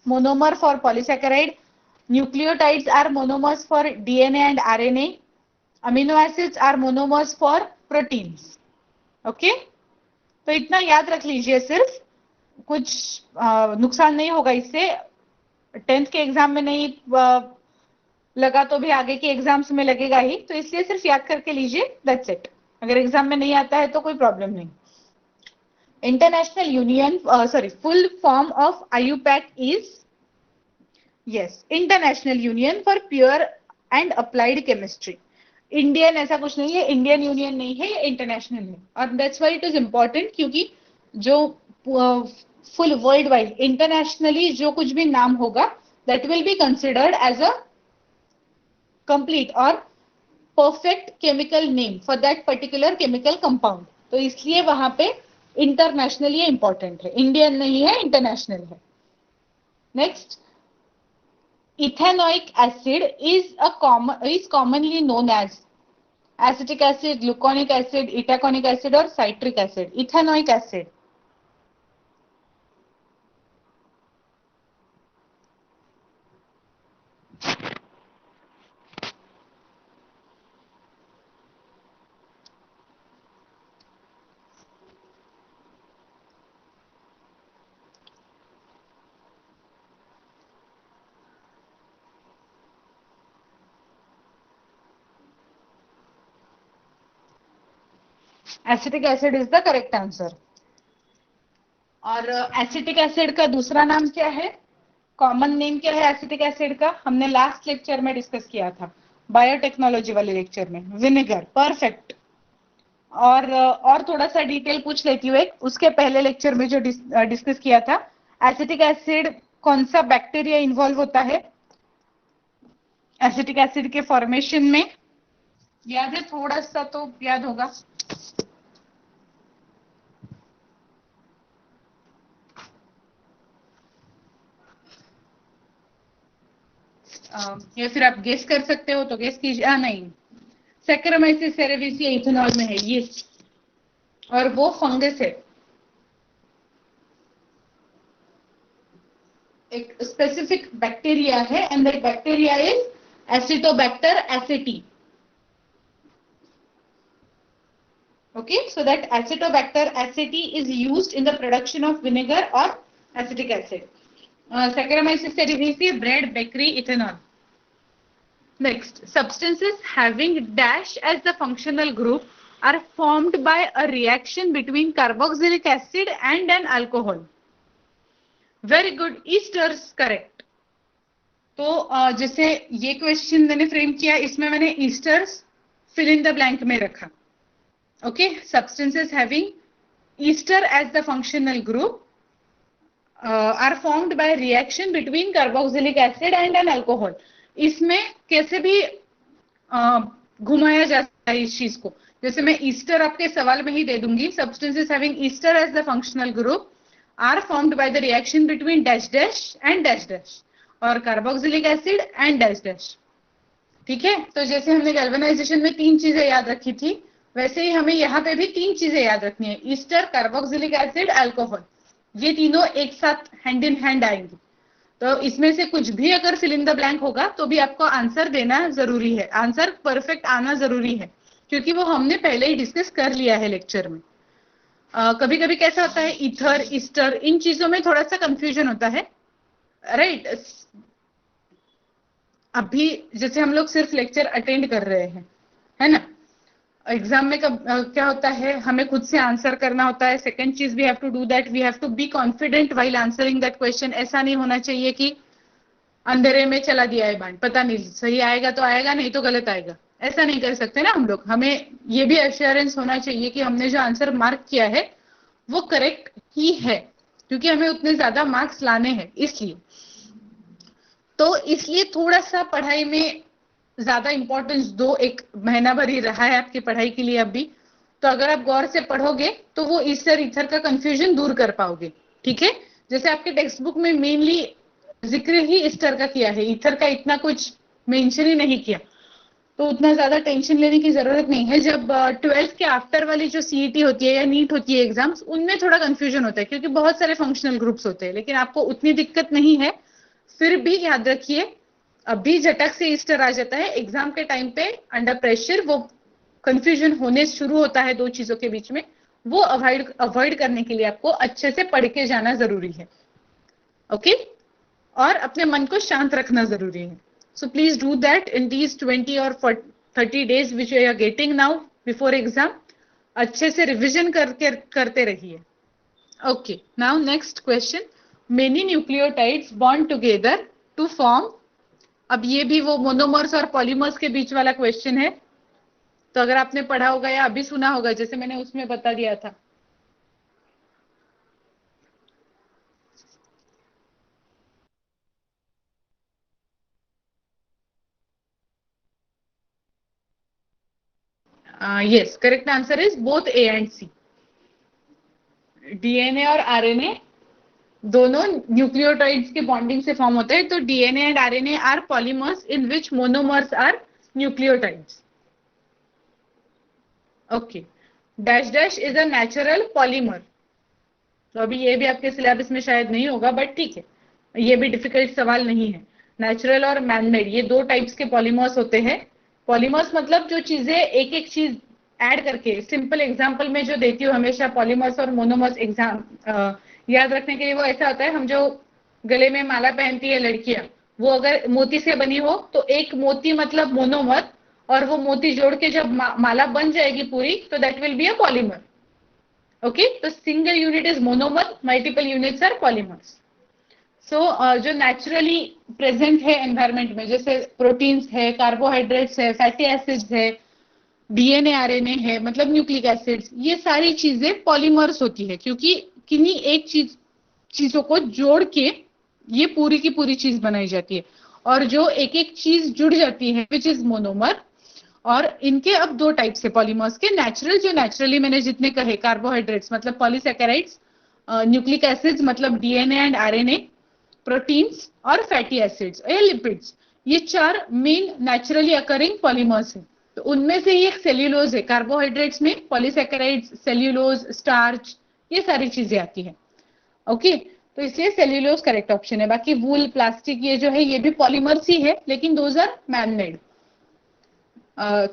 monomer for polysaccharide, nucleotides are monomers for DNA and RNA, amino acids are monomers for proteins, okay। तो इतना याद रख लीजिए, सिर्फ कुछ नुकसान नहीं होगा इससे। 10th के एग्जाम में नहीं लगा तो भी आगे के एग्जाम्स में लगेगा ही, तो इसलिए सिर्फ याद करके लीजिए, दैट्स इट। अगर एग्जाम में नहीं आता है तो कोई प्रॉब्लम नहीं। International union sorry, full form of IUPAC is, yes, International Union for Pure and Applied Chemistry. Indian ऐसा कुछ नहीं है, इंडियन यूनियन नहीं है, ये इंटरनेशनल है। और that's why it is important, क्योंकि जो फुल वर्ल्ड वाइड इंटरनेशनली जो कुछ भी नाम होगा that will be considered as a complete और perfect chemical name for that particular chemical compound. तो इसलिए वहां पे इंटरनेशनल ये इंपॉर्टेंट है, इंडियन नहीं है, इंटरनेशनल है। Next, ethanoic acid is commonly known as acetic acid, gluconic acid, itaconic acid or citric acid. Ethanoic acid. Acetic acid is the correct answer. और एसिटिक एसिड का दूसरा नाम क्या है, कॉमन नेम क्या है एसिटिक एसिड का, हमने लास्ट लेक्चर में डिस्कस किया था, बायोटेक्नोलॉजी वाले लेक्चर में, विनेगर। परफेक्ट। और थोड़ा सा डिटेल पूछ लेती हूँ एक, उसके पहले लेक्चर में जो डिस्कस किया था, एसिटिक एसिड कौन सा बैक्टीरिया इन्वॉल्व होता है एसिटिक एसिड के फॉर्मेशन में, याद है? थोड़ा सा तो याद होगा। या फिर आप गेस कर सकते हो तो गेस कीजिए। नहीं, सैक्रोमाइसिस सेरेविसिया इथेनॉल में है ये, और वो फंगस है, एक स्पेसिफिक बैक्टीरिया है, and that bacteria is Acetobacter एसिटी। Okay, so that Acetobacter aceti is used in the production of vinegar or acetic acid. Saccharomyces cerevisiae, bread, bakery, ethanol. Next, substances having dash as the functional group are formed by a reaction between carboxylic acid and an alcohol. Very good, Esters correct. तो जैसे ये question मैंने frame किया, इसमें मैंने esters fill in the blank में रखा। Okay, substances having ester as the functional group are formed by reaction between carboxylic acid and an alcohol. इसमें कैसे भी घुमाया जा सकता है इस चीज को, जैसे मैं ईस्टर आपके सवाल में ही दे दूंगी, substances having ester as the functional group are formed by the reaction between dash dash and dash dash और carboxylic acid and dash dash। ठीक है, तो जैसे हमने गैल्वेनाइजेशन में 3 चीजें याद रखी थी, वैसे ही हमें यहाँ पे भी 3 चीजें याद रखनी है, ईस्टर, कार्बोक्सिलिक एसिड, अल्कोहल, ये तीनों एक साथ हैंड इन हैंड आएंगे। तो इसमें से कुछ भी अगर फिल इन द ब्लैंक होगा तो भी आपको आंसर देना जरूरी है, आंसर परफेक्ट आना जरूरी है, क्योंकि वो हमने पहले ही डिस्कस कर लिया है लेक्चर में। कभी कभी कैसा होता है, ईथर, ईस्टर, इन चीजों में थोड़ा सा कंफ्यूजन होता है, राइट? अभी जैसे हम लोग सिर्फ लेक्चर अटेंड कर रहे हैं, है ना? एग्जाम में क्या होता है, हमें खुद से आंसर करना होता है। सेकंड चीज, we have to do that, we have to be confident while answering that question. ऐसा नहीं होना चाहिए कि अंधेरे में चला दिया है बाण, पता नहीं सही आएगा तो आएगा, नहीं तो गलत आएगा, ऐसा नहीं कर सकते ना हम लोग। हमें ये भी एश्योरेंस होना चाहिए कि हमने जो आंसर मार्क किया है वो करेक्ट ही है, क्योंकि हमें उतने ज्यादा मार्क्स लाने हैं, इसलिए। तो इसलिए थोड़ा सा पढ़ाई में ज्यादा इंपॉर्टेंस दो, एक महीना भर ही रहा है आपकी पढ़ाई के लिए अभी, तो अगर आप गौर से पढ़ोगे तो वो ईस्टर ईथर का कंफ्यूजन दूर कर पाओगे। ठीक है, जैसे आपके टेक्स्ट बुक में मेनली जिक्र ही ईस्टर का किया है, ईथर का इतना कुछ मेंशन ही नहीं किया, तो उतना ज्यादा टेंशन लेने की जरूरत नहीं है। जब 12th के आफ्टर वाली जो सीईटी होती है या नीट होती है एग्जाम्स, उनमें थोड़ा कंफ्यूजन होता है, क्योंकि बहुत सारे फंक्शनल ग्रुप्स होते हैं, लेकिन आपको उतनी दिक्कत नहीं है। फिर भी याद रखिए, अभी झटक से ईस्टर आ जाता है, एग्जाम के टाइम पे अंडर प्रेशर वो कंफ्यूजन होने शुरू होता है दो चीजों के बीच में, वो अवॉइड करने के लिए आपको अच्छे से पढ़ के जाना जरूरी है। ओके, और अपने मन को शांत रखना जरूरी है। So please do that in these 20 और 30 days which you are getting now before exam. अच्छे से रिविजन करते रहिए। Okay, now next question, many nucleotides bond together to form. अब ये भी वो मोनोमर्स और पॉलीमर्स के बीच वाला क्वेश्चन है। तो अगर आपने पढ़ा होगा या अभी सुना होगा, जैसे मैंने उसमें बता दिया था। Yes, correct answer is both A and C. DNA और आरएनए दोनों न्यूक्लियोटाइड्स के बॉन्डिंग से फॉर्म होते हैं। तो DNA and RNA are polymers in which monomers are nucleotides. Okay, dash dash is a natural polymer. तो अभी ये भी आपके सिलेबस में शायद नहीं होगा, बट ठीक है, ये भी डिफिकल्ट सवाल नहीं है। नेचुरल और मैनमेड, ये दो टाइप्स के पॉलीमर्स होते हैं। पॉलीमर्स मतलब जो चीजें एक एक चीज ऐड करके, सिंपल एग्जांपल में जो देती हूँ हमेशा पॉलीमर्स और मोनोमर्स एग्जाम याद रखने के लिए, वो ऐसा होता है, हम जो गले में माला पहनती है लड़कियां, वो अगर मोती से बनी हो तो एक मोती मतलब मोनोमर, और वो मोती जोड़ के जब माला बन जाएगी पूरी, तो that will be a polymer. Okay, तो single unit is monomer, multiple units are polymers. So जो नेचुरली प्रेजेंट है एनवायरमेंट में, जैसे प्रोटीन्स है, कार्बोहाइड्रेट्स है, फैटी एसिड्स है, डीएनए आरएनए है, मतलब न्यूक्लिक एसिड्स, ये सारी चीजें पॉलीमर्स होती है, क्योंकि किन्हीं एक चीजों को जोड़ के ये पूरी की पूरी चीज बनाई जाती है। और जो एक एक चीज जुड़ जाती है विच इज मोनोमर। और इनके अब दो टाइप से पॉलीमर्स के, नेचुरल, जो नेचुरली मैंने जितने कहे, कार्बोहाइड्रेट्स मतलब पॉलीसैकेराइड्स, न्यूक्लिक एसिड्स मतलब डीएनए एंड आरएनए, प्रोटीन्स और फैटी एसिड्स या लिपिड्स, ये चार मेन नेचुरली अकरिंग पॉलीमर्स हैं। तो उनमें से ही एक सेल्यूलोज है। कार्बोहाइड्रेट्स में पॉलीसैकेराइड्स, सेल्यूलोज, स्टार्च, ये सारी चीजें आती है। ओके, तो इसलिए सेल्यूलोज करेक्ट ऑप्शन है। बाकी वूल, प्लास्टिक, ये जो है ये भी पॉलीमर्स ही है, लेकिन दोज आर मैन मेड।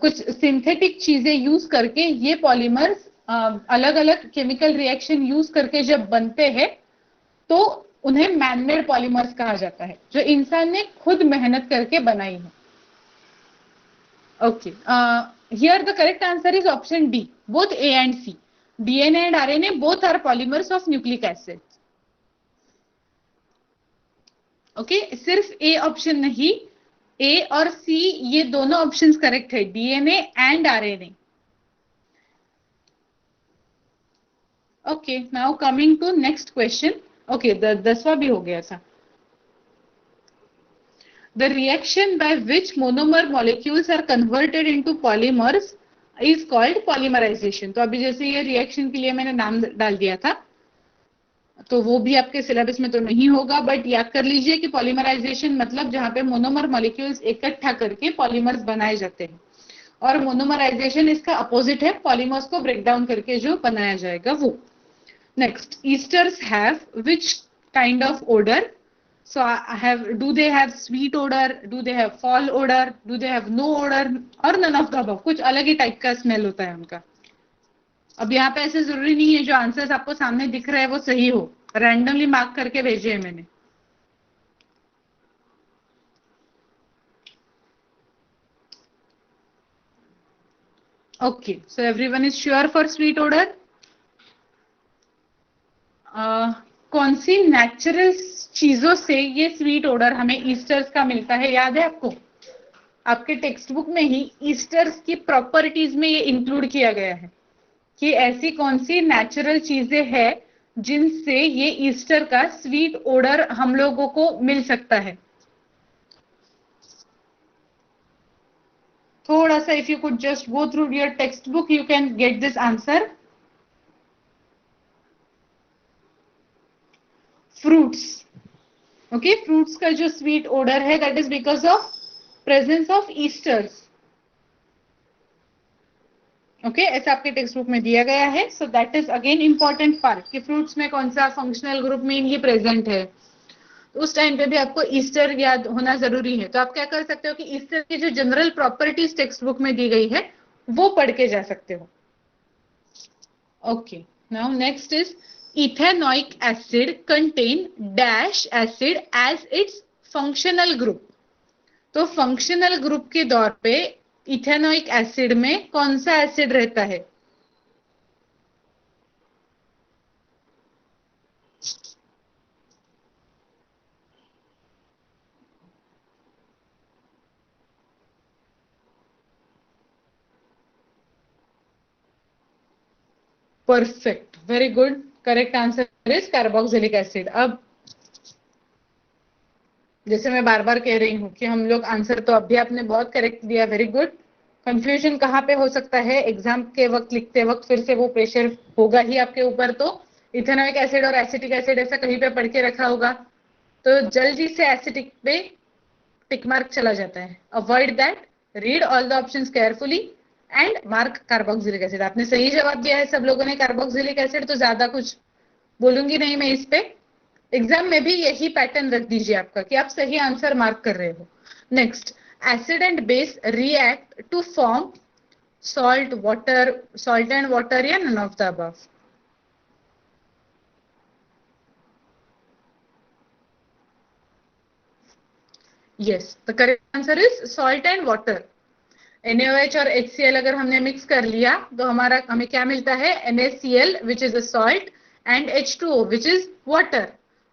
कुछ सिंथेटिक चीजें यूज करके ये पॉलीमर्स अलग अलग केमिकल रिएक्शन यूज करके जब बनते हैं, तो उन्हें मैनमेड पॉलीमर्स कहा जाता है, जो इंसान ने खुद मेहनत करके बनाई है। Okay, here the correct answer is option D, both A and C. DNA and RNA both are polymers of nucleic acid. Okay, सिर्फ ए ऑप्शन नहीं, ए और सी ये दोनों ऑप्शंस करेक्ट है, DNA and RNA. Okay, now coming to next question. Okay, 10वां भी हो गया था। The reaction by which monomer molecules are converted into polymers is called polymerization। तो अभी जैसे ये रिएक्शन के लिए मैंने नाम डाल दिया था, तो वो भी आपके सिलेबस में तो नहीं होगा, बट याद कर लीजिए कि पॉलीमराइजेशन मतलब जहां पे मोनोमर मॉलिक्यूल्स इकट्ठा करके पॉलीमर्स बनाए जाते हैं। और मोनोमराइजेशन इसका अपोजिट है, पॉलीमर्स को ब्रेक डाउन करके जो बनाया जाएगा वो। Next, esters have which kind of odour? So I have, do they have sweet odor? Do they have fall odor? Do they have no odor? और none of the above, कुछ अलग ही type का smell होता है उनका। अब यहाँ पे ऐसे जरूरी नहीं है जो आंसर्स आपको सामने दिख रहे हैं वो सही हो, रैंडमली मार्क करके भेजे है मैंने। Okay, so everyone is sure for sweet odour. कौन सी नेचुरल चीजों से ये स्वीट ओडर हमें ईस्टर्स का मिलता है, याद है आपको? आपके टेक्स्ट बुक में ही ईस्टर्स की प्रॉपर्टीज में ये इंक्लूड किया गया है कि ऐसी कौन सी नेचुरल चीजें हैं जिनसे ये ईस्टर का स्वीट ओडर हम लोगों को मिल सकता है। थोड़ा सा if you could just go through your text book, you can get this answer. Fruits. Okay, fruits का जो स्वीट ओडर है that is because of presence of esters. Okay, ऐसा आपके टेक्स्ट बुक में दिया गया है। So that is again important part कि फ्रूट्स में कौन सा फंक्शनल ग्रुप मेनली प्रेजेंट है। उस टाइम पे भी आपको ईस्टर याद होना जरूरी है। तो आप क्या कर सकते हो कि ईस्टर की जो जनरल प्रॉपर्टीज टेक्स्ट बुक में दी गई है वो पढ़ के जा सकते हो। Okay, now next is ethanoic acid contain dash acid as its functional group. तो फंक्शनल ग्रुप के दौर पे इथेनॉइक एसिड में कौन सा एसिड रहता है? Perfect, very good, correct answer is carboxylic acid. अब जैसे मैं बार बार कह रही हूँ कि हम लोग आंसर तो अभी आपने बहुत करेक्ट दिया, वेरी गुड। कंफ्यूजन कहाँ पे हो सकता है, एग्जाम के वक्त लिखते वक्त फिर से वो प्रेशर होगा ही आपके ऊपर, तो इथेनॉइक एसिड और एसिटिक एसिड ऐसा कहीं पे पढ़ के रखा होगा, तो जल्दी से एसिटिक पे टिक मार्क चला जाता है। Avoid that, read all the options carefully and mark carboxylic acid. आपने सही जवाब दिया है सब लोगों ने कार्बोक्सिलिक एसिड, तो ज्यादा कुछ बोलूंगी नहीं मैं इस पे। एग्जाम में भी यही पैटर्न रख दीजिए आपका कि आप सही आंसर मार्क कर रहे हो। Next, acid and base react to form salt water, salt and water, या none of the above? Yes, the correct answer is salt and water. NaOH और HCl अगर हमने मिक्स कर लिया तो हमें क्या मिलता है, NaCl which is a salt and H2O which is water.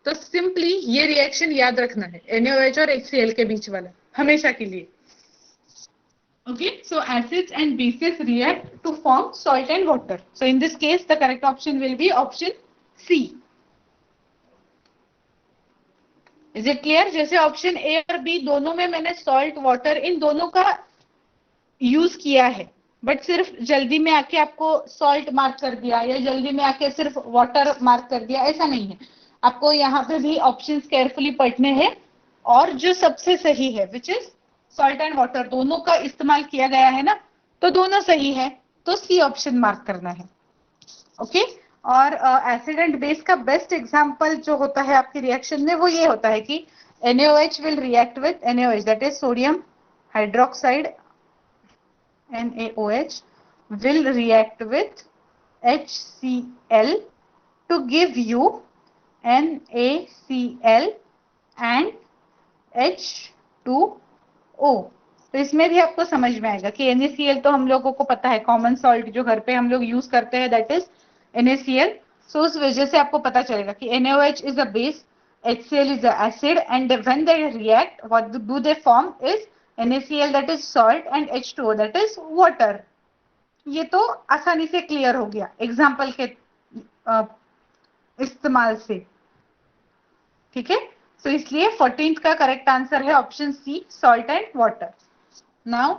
तो सिंपली ये रिएक्शन याद रखना है, NaOH और HCl के बीच वाला, हमेशा के लिए। Okay, so acids and bases react to form salt and water. So in this case, the correct option will be option C. Is it clear? जैसे ऑप्शन A और B दोनों में मैंने सॉल्ट वाटर इन दोनों का use किया है, but सिर्फ जल्दी में आके आपको सॉल्ट मार्क कर दिया या जल्दी में आके सिर्फ वाटर मार्क कर दिया, ऐसा नहीं है। आपको यहाँ पे भी ऑप्शंस केयरफुली पढ़ने हैं, और जो सबसे सही है which is salt and water, दोनों का इस्तेमाल किया गया है ना, तो दोनों सही है, तो सी ऑप्शन मार्क करना है। ओके, और एसिड एंड बेस का बेस्ट एग्जांपल जो होता है आपकी रिएक्शन में वो ये होता है कि NaOH will react with NaOH, that is sodium hydroxide, NaOH will react with HCl to give you NaCl and H2O। तो इसमें भी आपको समझ में आएगा कि NaCl तो हम लोगों को पता है, कॉमन सॉल्ट जो घर पे हम लोग यूज करते हैं, दैट इज NaCl। सो उस वजह से आपको पता चलेगा कि NaOH is a base, HCl is a acid, and when they react, what do they form is NaCl, that is salt, and H2O, that is water। ये तो आसानी से क्लियर हो गया एग्जाम्पल के इस्तेमाल से, ठीक है। तो इसलिए 14th का करेक्ट आंसर है option C, salt and water. Now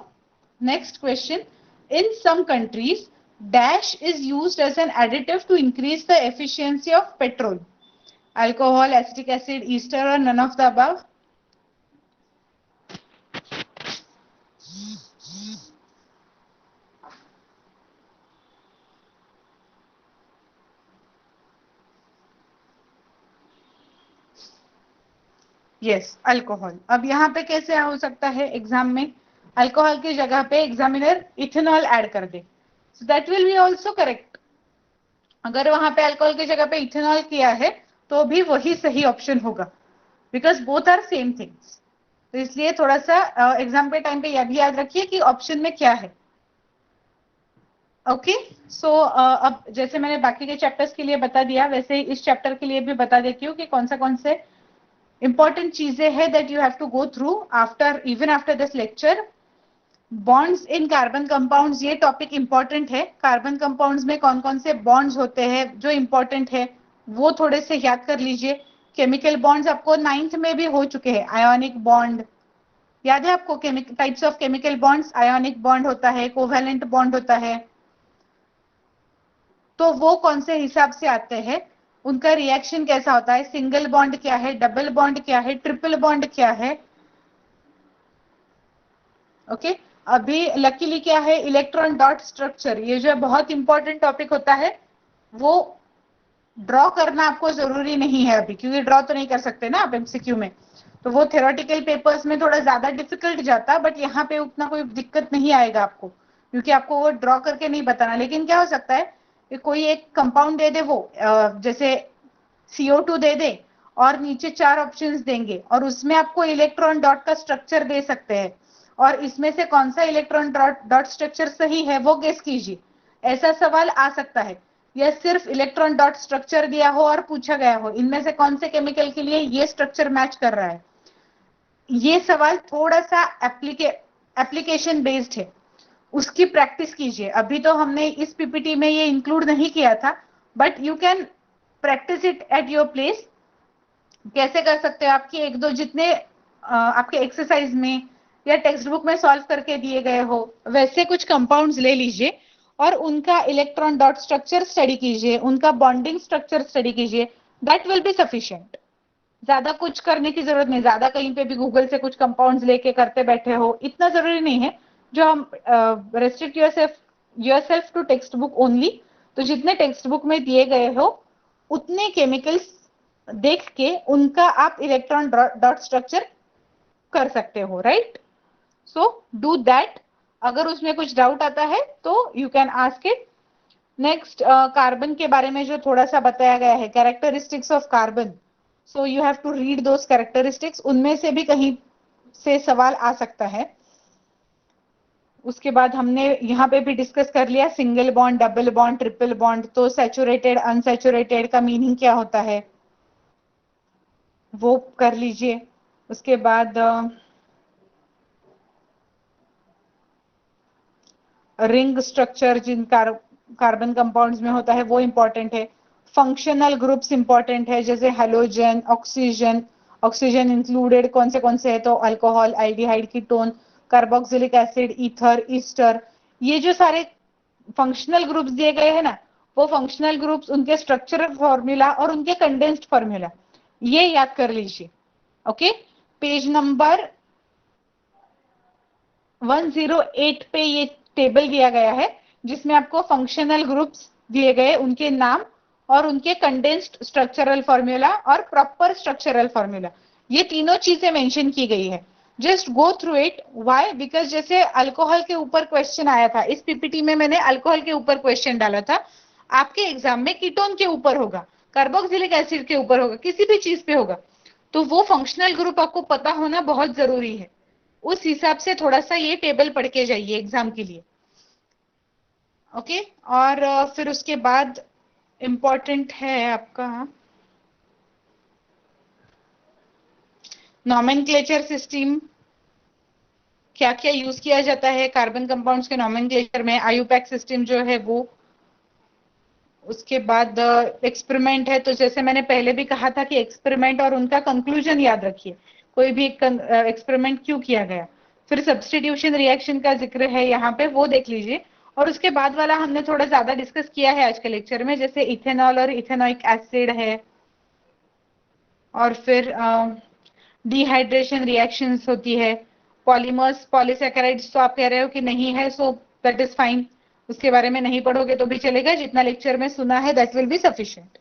next question, in some countries dash is used as an additive to increase the efficiency of petrol, alcohol, acetic acid, ester, और none of the above? Yes, alcohol. अब यहाँ पे कैसे हो सकता है exam में, alcohol की जगह पे एग्जामिनर इथेनॉल ऐड कर दे, so that will be also correct. अगर वहां पे अल्कोहल की जगह पे इथेनॉल किया है तो भी वही सही ऑप्शन होगा, because both are same things. तो इसलिए थोड़ा सा एग्जाम के टाइम पे यह भी याद रखिए कि ऑप्शन में क्या है। ओके, सो अब जैसे मैंने बाकी के चैप्टर्स के लिए बता दिया, वैसे ही इस चैप्टर के लिए भी बता देती हूँ कि कौन से इंपॉर्टेंट चीजें हैं that you have to go through after, even after this lecture. Bonds in carbon compounds, ये टॉपिक इंपॉर्टेंट है। कार्बन कंपाउंड्स में कौन से बॉन्ड्स होते हैं जो इंपॉर्टेंट है वो थोड़े से याद कर लीजिए। केमिकल बॉन्ड्स आपको 9th में भी हो चुके हैं। आयोनिक बॉन्ड याद है आपको, types of chemical bonds, ionic bond होता है, कोवेलेंट बॉन्ड होता है, तो वो कौन से हिसाब से आते हैं, उनका रिएक्शन कैसा होता है, सिंगल बॉन्ड क्या है, डबल बॉन्ड क्या है, ट्रिपल बॉन्ड क्या है। ओके, अभी लकीली क्या है, इलेक्ट्रॉन डॉट स्ट्रक्चर, ये जो बहुत इंपॉर्टेंट टॉपिक होता है, वो ड्रॉ करना आपको जरूरी नहीं है अभी, क्योंकि ड्रॉ तो नहीं कर सकते ना आप एमसीक्यू में, तो वो थ्योरेटिकल पेपर्स में थोड़ा ज्यादा डिफिकल्ट जाता, बट यहाँ पे उतना कोई दिक्कत नहीं आएगा आपको, क्योंकि आपको वो ड्रॉ करके नहीं बताना। लेकिन क्या हो सकता है कि कोई एक कंपाउंड दे दे, वो जैसे CO2 दे दे और नीचे 4 ऑप्शंस देंगे और उसमें आपको इलेक्ट्रॉन डॉट का स्ट्रक्चर दे सकते हैं, और इसमें से कौन सा इलेक्ट्रॉन डॉट स्ट्रक्चर सही है वो गेस कीजिए, ऐसा सवाल आ सकता है। या सिर्फ इलेक्ट्रॉन डॉट स्ट्रक्चर दिया हो और पूछा गया हो इनमें से कौन से केमिकल के लिए ये स्ट्रक्चर मैच कर रहा है। ये सवाल थोड़ा सा एप्लीकेशन बेस्ड है, उसकी प्रैक्टिस कीजिए। अभी तो हमने इस पीपीटी में ये इंक्लूड नहीं किया था, but you can practice it at your place. कैसे कर सकते हो? आपकी एक दो जितने आपके एक्सरसाइज में या टेक्स्ट बुक में सॉल्व करके दिए गए हो वैसे कुछ कंपाउंड्स ले लीजिए और उनका इलेक्ट्रॉन डॉट स्ट्रक्चर स्टडी कीजिए, उनका बॉन्डिंग स्ट्रक्चर स्टडी कीजिए। That will be sufficient. ज्यादा कुछ करने की जरूरत नहीं, ज्यादा कहीं पे भी गूगल से कुछ कंपाउंड्स लेके करते बैठे हो, इतना जरूरी नहीं है। जो हम restrict yourself to text book only. तो जितने टेक्स्ट बुक में दिए गए हो उतने केमिकल्स देख के उनका आप इलेक्ट्रॉन डॉट स्ट्रक्चर कर सकते हो, राइट? So do that. अगर उसमें कुछ डाउट आता है तो you can ask it. Next, carbon के बारे में जो थोड़ा सा बताया गया है, characteristics of carbon. So you have to read those characteristics, उनमें से भी कहीं से सवाल आ सकता है। उसके बाद हमने यहाँ पे भी डिस्कस कर लिया single bond, double bond, triple bond. तो सैचुरेटेड अनसैचुरेटेड का मीनिंग क्या होता है वो कर लीजिए। उसके बाद रिंग स्ट्रक्चर जिन कार्बन कंपाउंड्स में होता है वो इंपॉर्टेंट है। फंक्शनल ग्रुप्स इंपॉर्टेंट है, जैसे हेलोजन, ऑक्सीजन। ऑक्सीजन इंक्लूडेड कौन से है? तो alcohol, aldehyde, ketone, carboxylic acid, ether, Easter. ये जो सारे फंक्शनल ग्रुप्स दिए गए हैं ना, वो फंक्शनल ग्रुप्स, उनके स्ट्रक्चरल फॉर्मूला और उनके कंडेंस्ड फॉर्मूला ये याद कर लीजिए। ओके, पेज नंबर 108 पे ये टेबल दिया गया है जिसमें आपको फंक्शनल ग्रुप्स दिए गए, उनके नाम और उनके कंडेंस्ड स्ट्रक्चरल फॉर्मूला और प्रॉपर स्ट्रक्चरल फॉर्मूला, ये तीनों चीजें मेंशन की गई है। Just go through it. Why? Because जैसे अल्कोहल के ऊपर क्वेश्चन आया था, इस पीपीटी में मैंने अल्कोहल के ऊपर क्वेश्चन डाला था। आपके एग्जाम में कीटोन के ऊपर होगा, कार्बोक्सिलिक एसिड के ऊपर होगा, किसी भी चीज पे होगा। तो वो फंक्शनल ग्रुप आपको पता होना बहुत जरूरी है। उस हिसाब से थोड़ा सा ये टेबल पढ़ के जाइए एग्जाम के लिए। ओके, और फिर उसके बाद इंपॉर्टेंट है आपका नॉमेनक्लेचर सिस्टम। क्या क्या यूज किया जाता है कार्बन कंपाउंड्स के नॉमेनक्लेचर में? आयुपैक सिस्टम जो है वो। उसके बाद एक्सपेरिमेंट है, तो जैसे मैंने पहले भी कहा था कि एक्सपेरिमेंट और उनका कंक्लूजन याद रखिए, कोई भी एक्सपेरिमेंट क्यों किया गया। फिर सब्स्टिट्यूशन रिएक्शन का जिक्र है यहाँ पे, वो देख लीजिए। और उसके बाद वाला हमने थोड़ा ज्यादा डिस्कस किया है आज के लेक्चर में, जैसे इथेनॉल और इथेनोइक एसिड है, और फिर डिहाइड्रेशन रिएक्शंस होती है। पॉलीमर्स, पॉलीसैकेराइड्स तो आप कह रहे हो कि नहीं है, सो दैट इज फाइन, उसके बारे में नहीं पढ़ोगे तो भी चलेगा, जितना लेक्चर में सुना है दैट विल बी सफिशिएंट।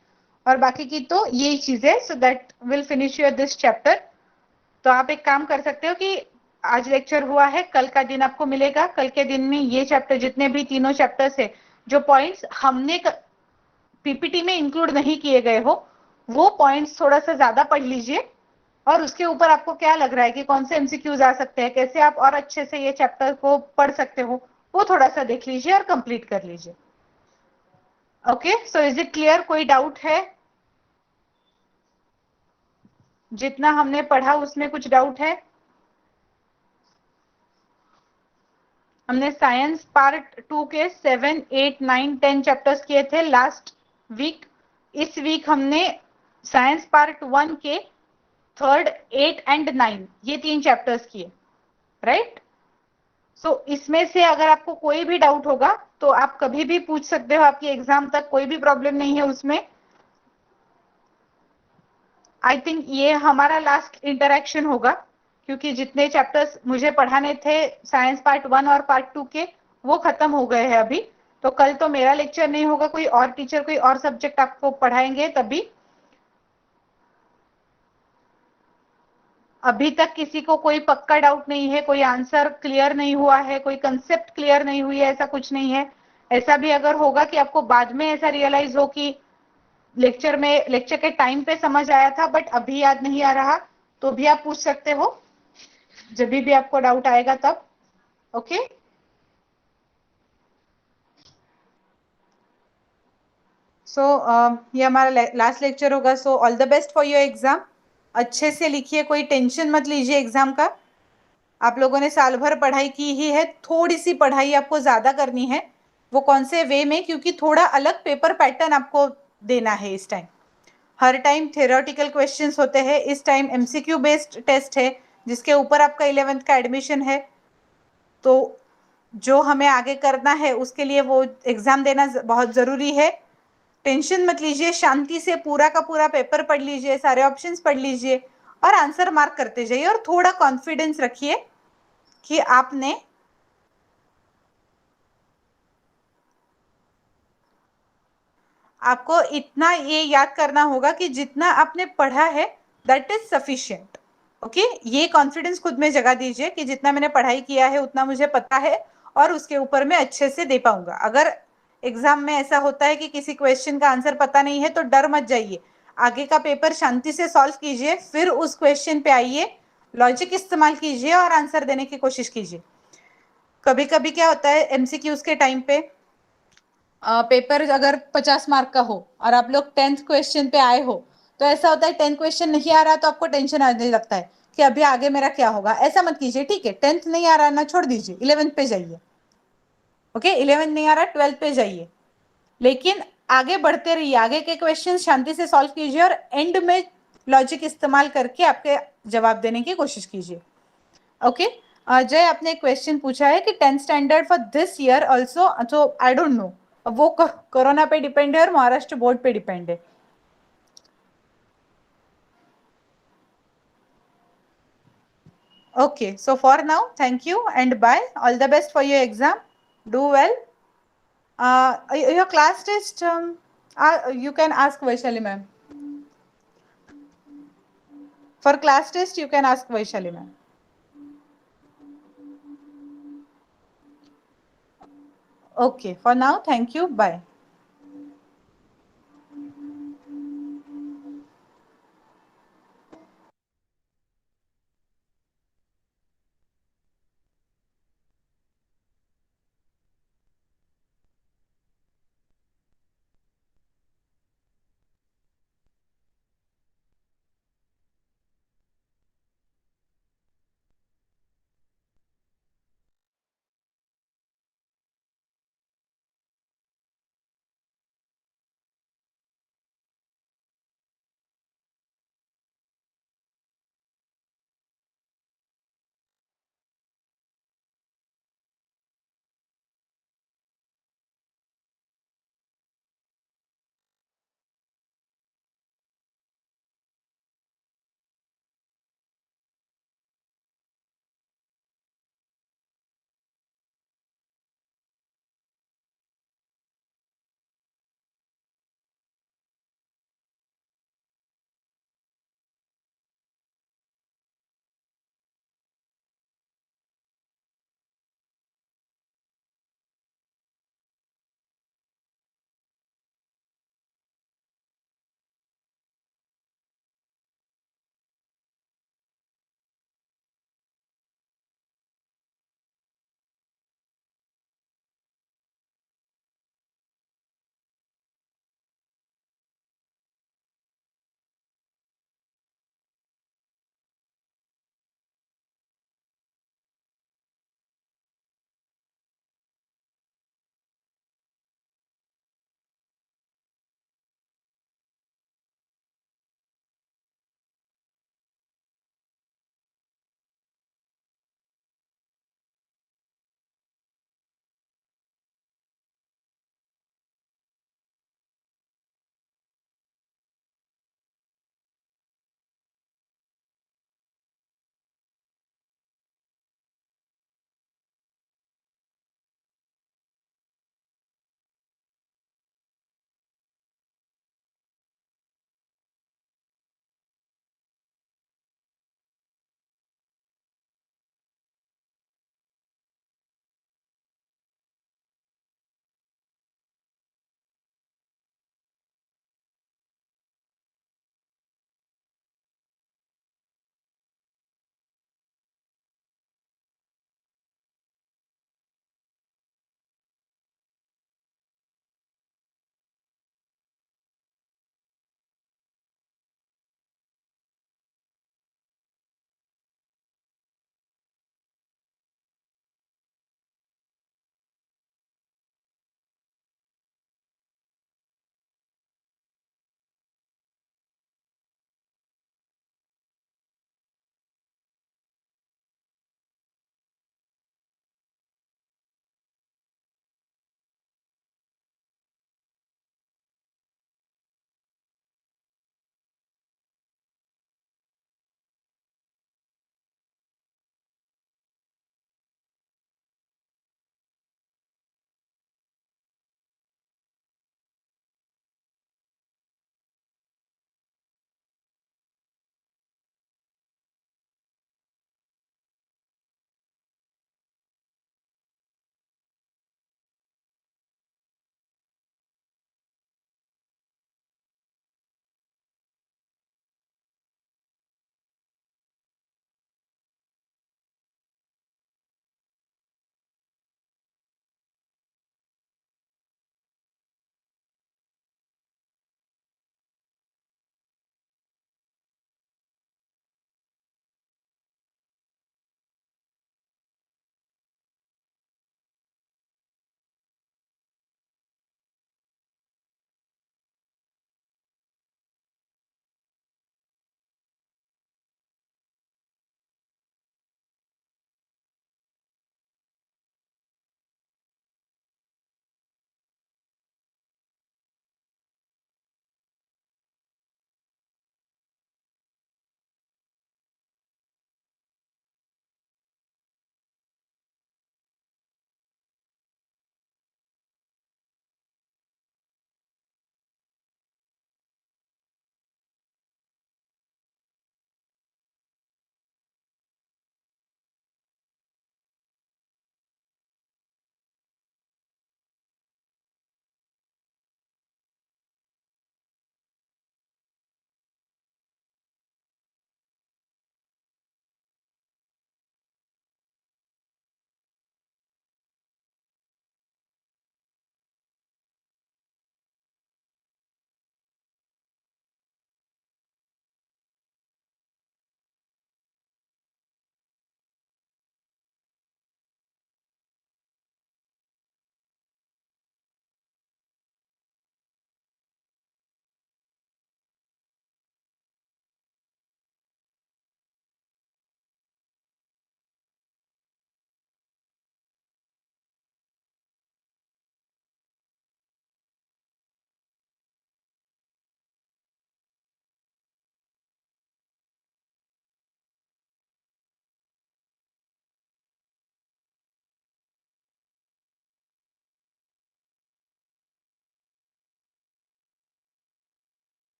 और बाकी की तो यही चीजें, सो that will finish your this chapter. तो आप एक काम कर सकते हो कि आज लेक्चर हुआ है, कल का दिन आपको मिलेगा, कल के दिन में ये चैप्टर, जितने भी तीनों चैप्टर्स है, जो पॉइंट्स हमने पीपीटी में इंक्लूड नहीं किए गए हो, वो पॉइंट्स थोड़ा सा ज्यादा पढ़ लीजिए। और उसके ऊपर आपको क्या लग रहा है कि कौन से एमसीक्यूज आ सकते हैं, कैसे आप और अच्छे से ये चैप्टर को पढ़ सकते हो, वो थोड़ा सा देख लीजिए और कंप्लीट कर लीजिए। Okay, so is it clear? कोई डाउट है? जितना हमने पढ़ा उसमें कुछ डाउट है? हमने साइंस पार्ट 2 के 7, 8, 9, 10 चैप्टर्स किए थे लास्ट वीक। इस वीक हमने साइंस पार्ट 1 के 3rd, 8 एंड 9 ये 3 चैप्टर्स किए, राइट? सो इसमें से अगर आपको कोई भी डाउट होगा तो आप कभी भी पूछ सकते हो, आपकी एग्जाम तक कोई भी प्रॉब्लम नहीं है उसमें। आई थिंक ये हमारा लास्ट इंटरेक्शन होगा, क्योंकि जितने चैप्टर्स मुझे पढ़ाने थे साइंस पार्ट 1 और पार्ट 2 के, वो खत्म हो गए हैं अभी। तो कल तो मेरा लेक्चर नहीं होगा, कोई और टीचर कोई और सब्जेक्ट आपको पढ़ाएंगे तभी। अभी तक किसी को कोई पक्का डाउट नहीं है, कोई आंसर क्लियर नहीं हुआ है, कोई कंसेप्ट क्लियर नहीं हुई है, ऐसा कुछ नहीं है। ऐसा भी अगर होगा कि आपको बाद में ऐसा रियलाइज हो कि लेक्चर के टाइम पे समझ आया था बट अभी याद नहीं आ रहा, तो भी आप पूछ सकते हो जब भी आपको डाउट आएगा तब। ओके, सो ये हमारा लास्ट लेक्चर होगा। So all the best for your exam. अच्छे से लिखिए, कोई टेंशन मत लीजिए एग्जाम का। आप लोगों ने साल भर पढ़ाई की ही है, थोड़ी सी पढ़ाई आपको ज्यादा करनी है। वो कौन से वे में, क्योंकि थोड़ा अलग पेपर पैटर्न आपको देना है इस टाइम। हर टाइम थियोरेटिकल क्वेश्चंस होते हैं, इस टाइम एमसीक्यू बेस्ड टेस्ट है जिसके ऊपर आपका 11th का एडमिशन है। तो जो हमें आगे करना है उसके लिए वो एग्जाम देना बहुत जरूरी है। टेंशन मत लीजिए, शांति से पूरा का पूरा पेपर पढ़ लीजिए, सारे ऑप्शंस पढ़ लीजिए और आंसर मार्क करते जाइए, और थोड़ा कॉन्फिडेंस रखिए कि आपने आपको इतना ये याद करना होगा कि जितना आपने पढ़ा है दैट इज सफिशिएंट। ओके, ये कॉन्फिडेंस खुद में जगा दीजिए कि जितना मैंने पढ़ाई किया है उतना मुझे पता है और उसके ऊपर मैं अच्छे से दे पाऊंगा। अगर एग्जाम में ऐसा होता है कि किसी क्वेश्चन का आंसर पता नहीं है तो डर मत जाइए, आगे का पेपर शांति से सॉल्व कीजिए, फिर उस क्वेश्चन पे आइए, लॉजिक इस्तेमाल कीजिए और आंसर देने की कोशिश कीजिए। कभी कभी क्या होता है एमसीक्यूज के टाइम पे पेपर अगर 50 मार्क का हो और आप लोग 10th क्वेश्चन पे आए हो, तो ऐसा होता है 10th क्वेश्चन नहीं आ रहा तो आपको टेंशन आने लगता है कि अभी आगे मेरा क्या होगा। ऐसा मत कीजिए, ठीक है, 10th नहीं आ रहा ना, छोड़ दीजिए, 11th पे जाइए। ओके, 11th नहीं आ रहा 12th पे जाइए, लेकिन आगे बढ़ते रहिए, आगे के क्वेश्चन शांति से सॉल्व कीजिए और एंड में लॉजिक इस्तेमाल करके आपके जवाब देने की कोशिश कीजिए। ओके, अजय आपने क्वेश्चन पूछा है कि 10th standard for this year also, तो आई डोंट नो, वो कोरोना पे डिपेंड है और महाराष्ट्र बोर्ड पे डिपेंड है। Okay, so for now, thank you and bye. All the best for your exam. Do well. Your class test, you can ask Vaishali ma'am. For class test, you can ask Vaishali ma'am. Okay, for now, thank you. Bye.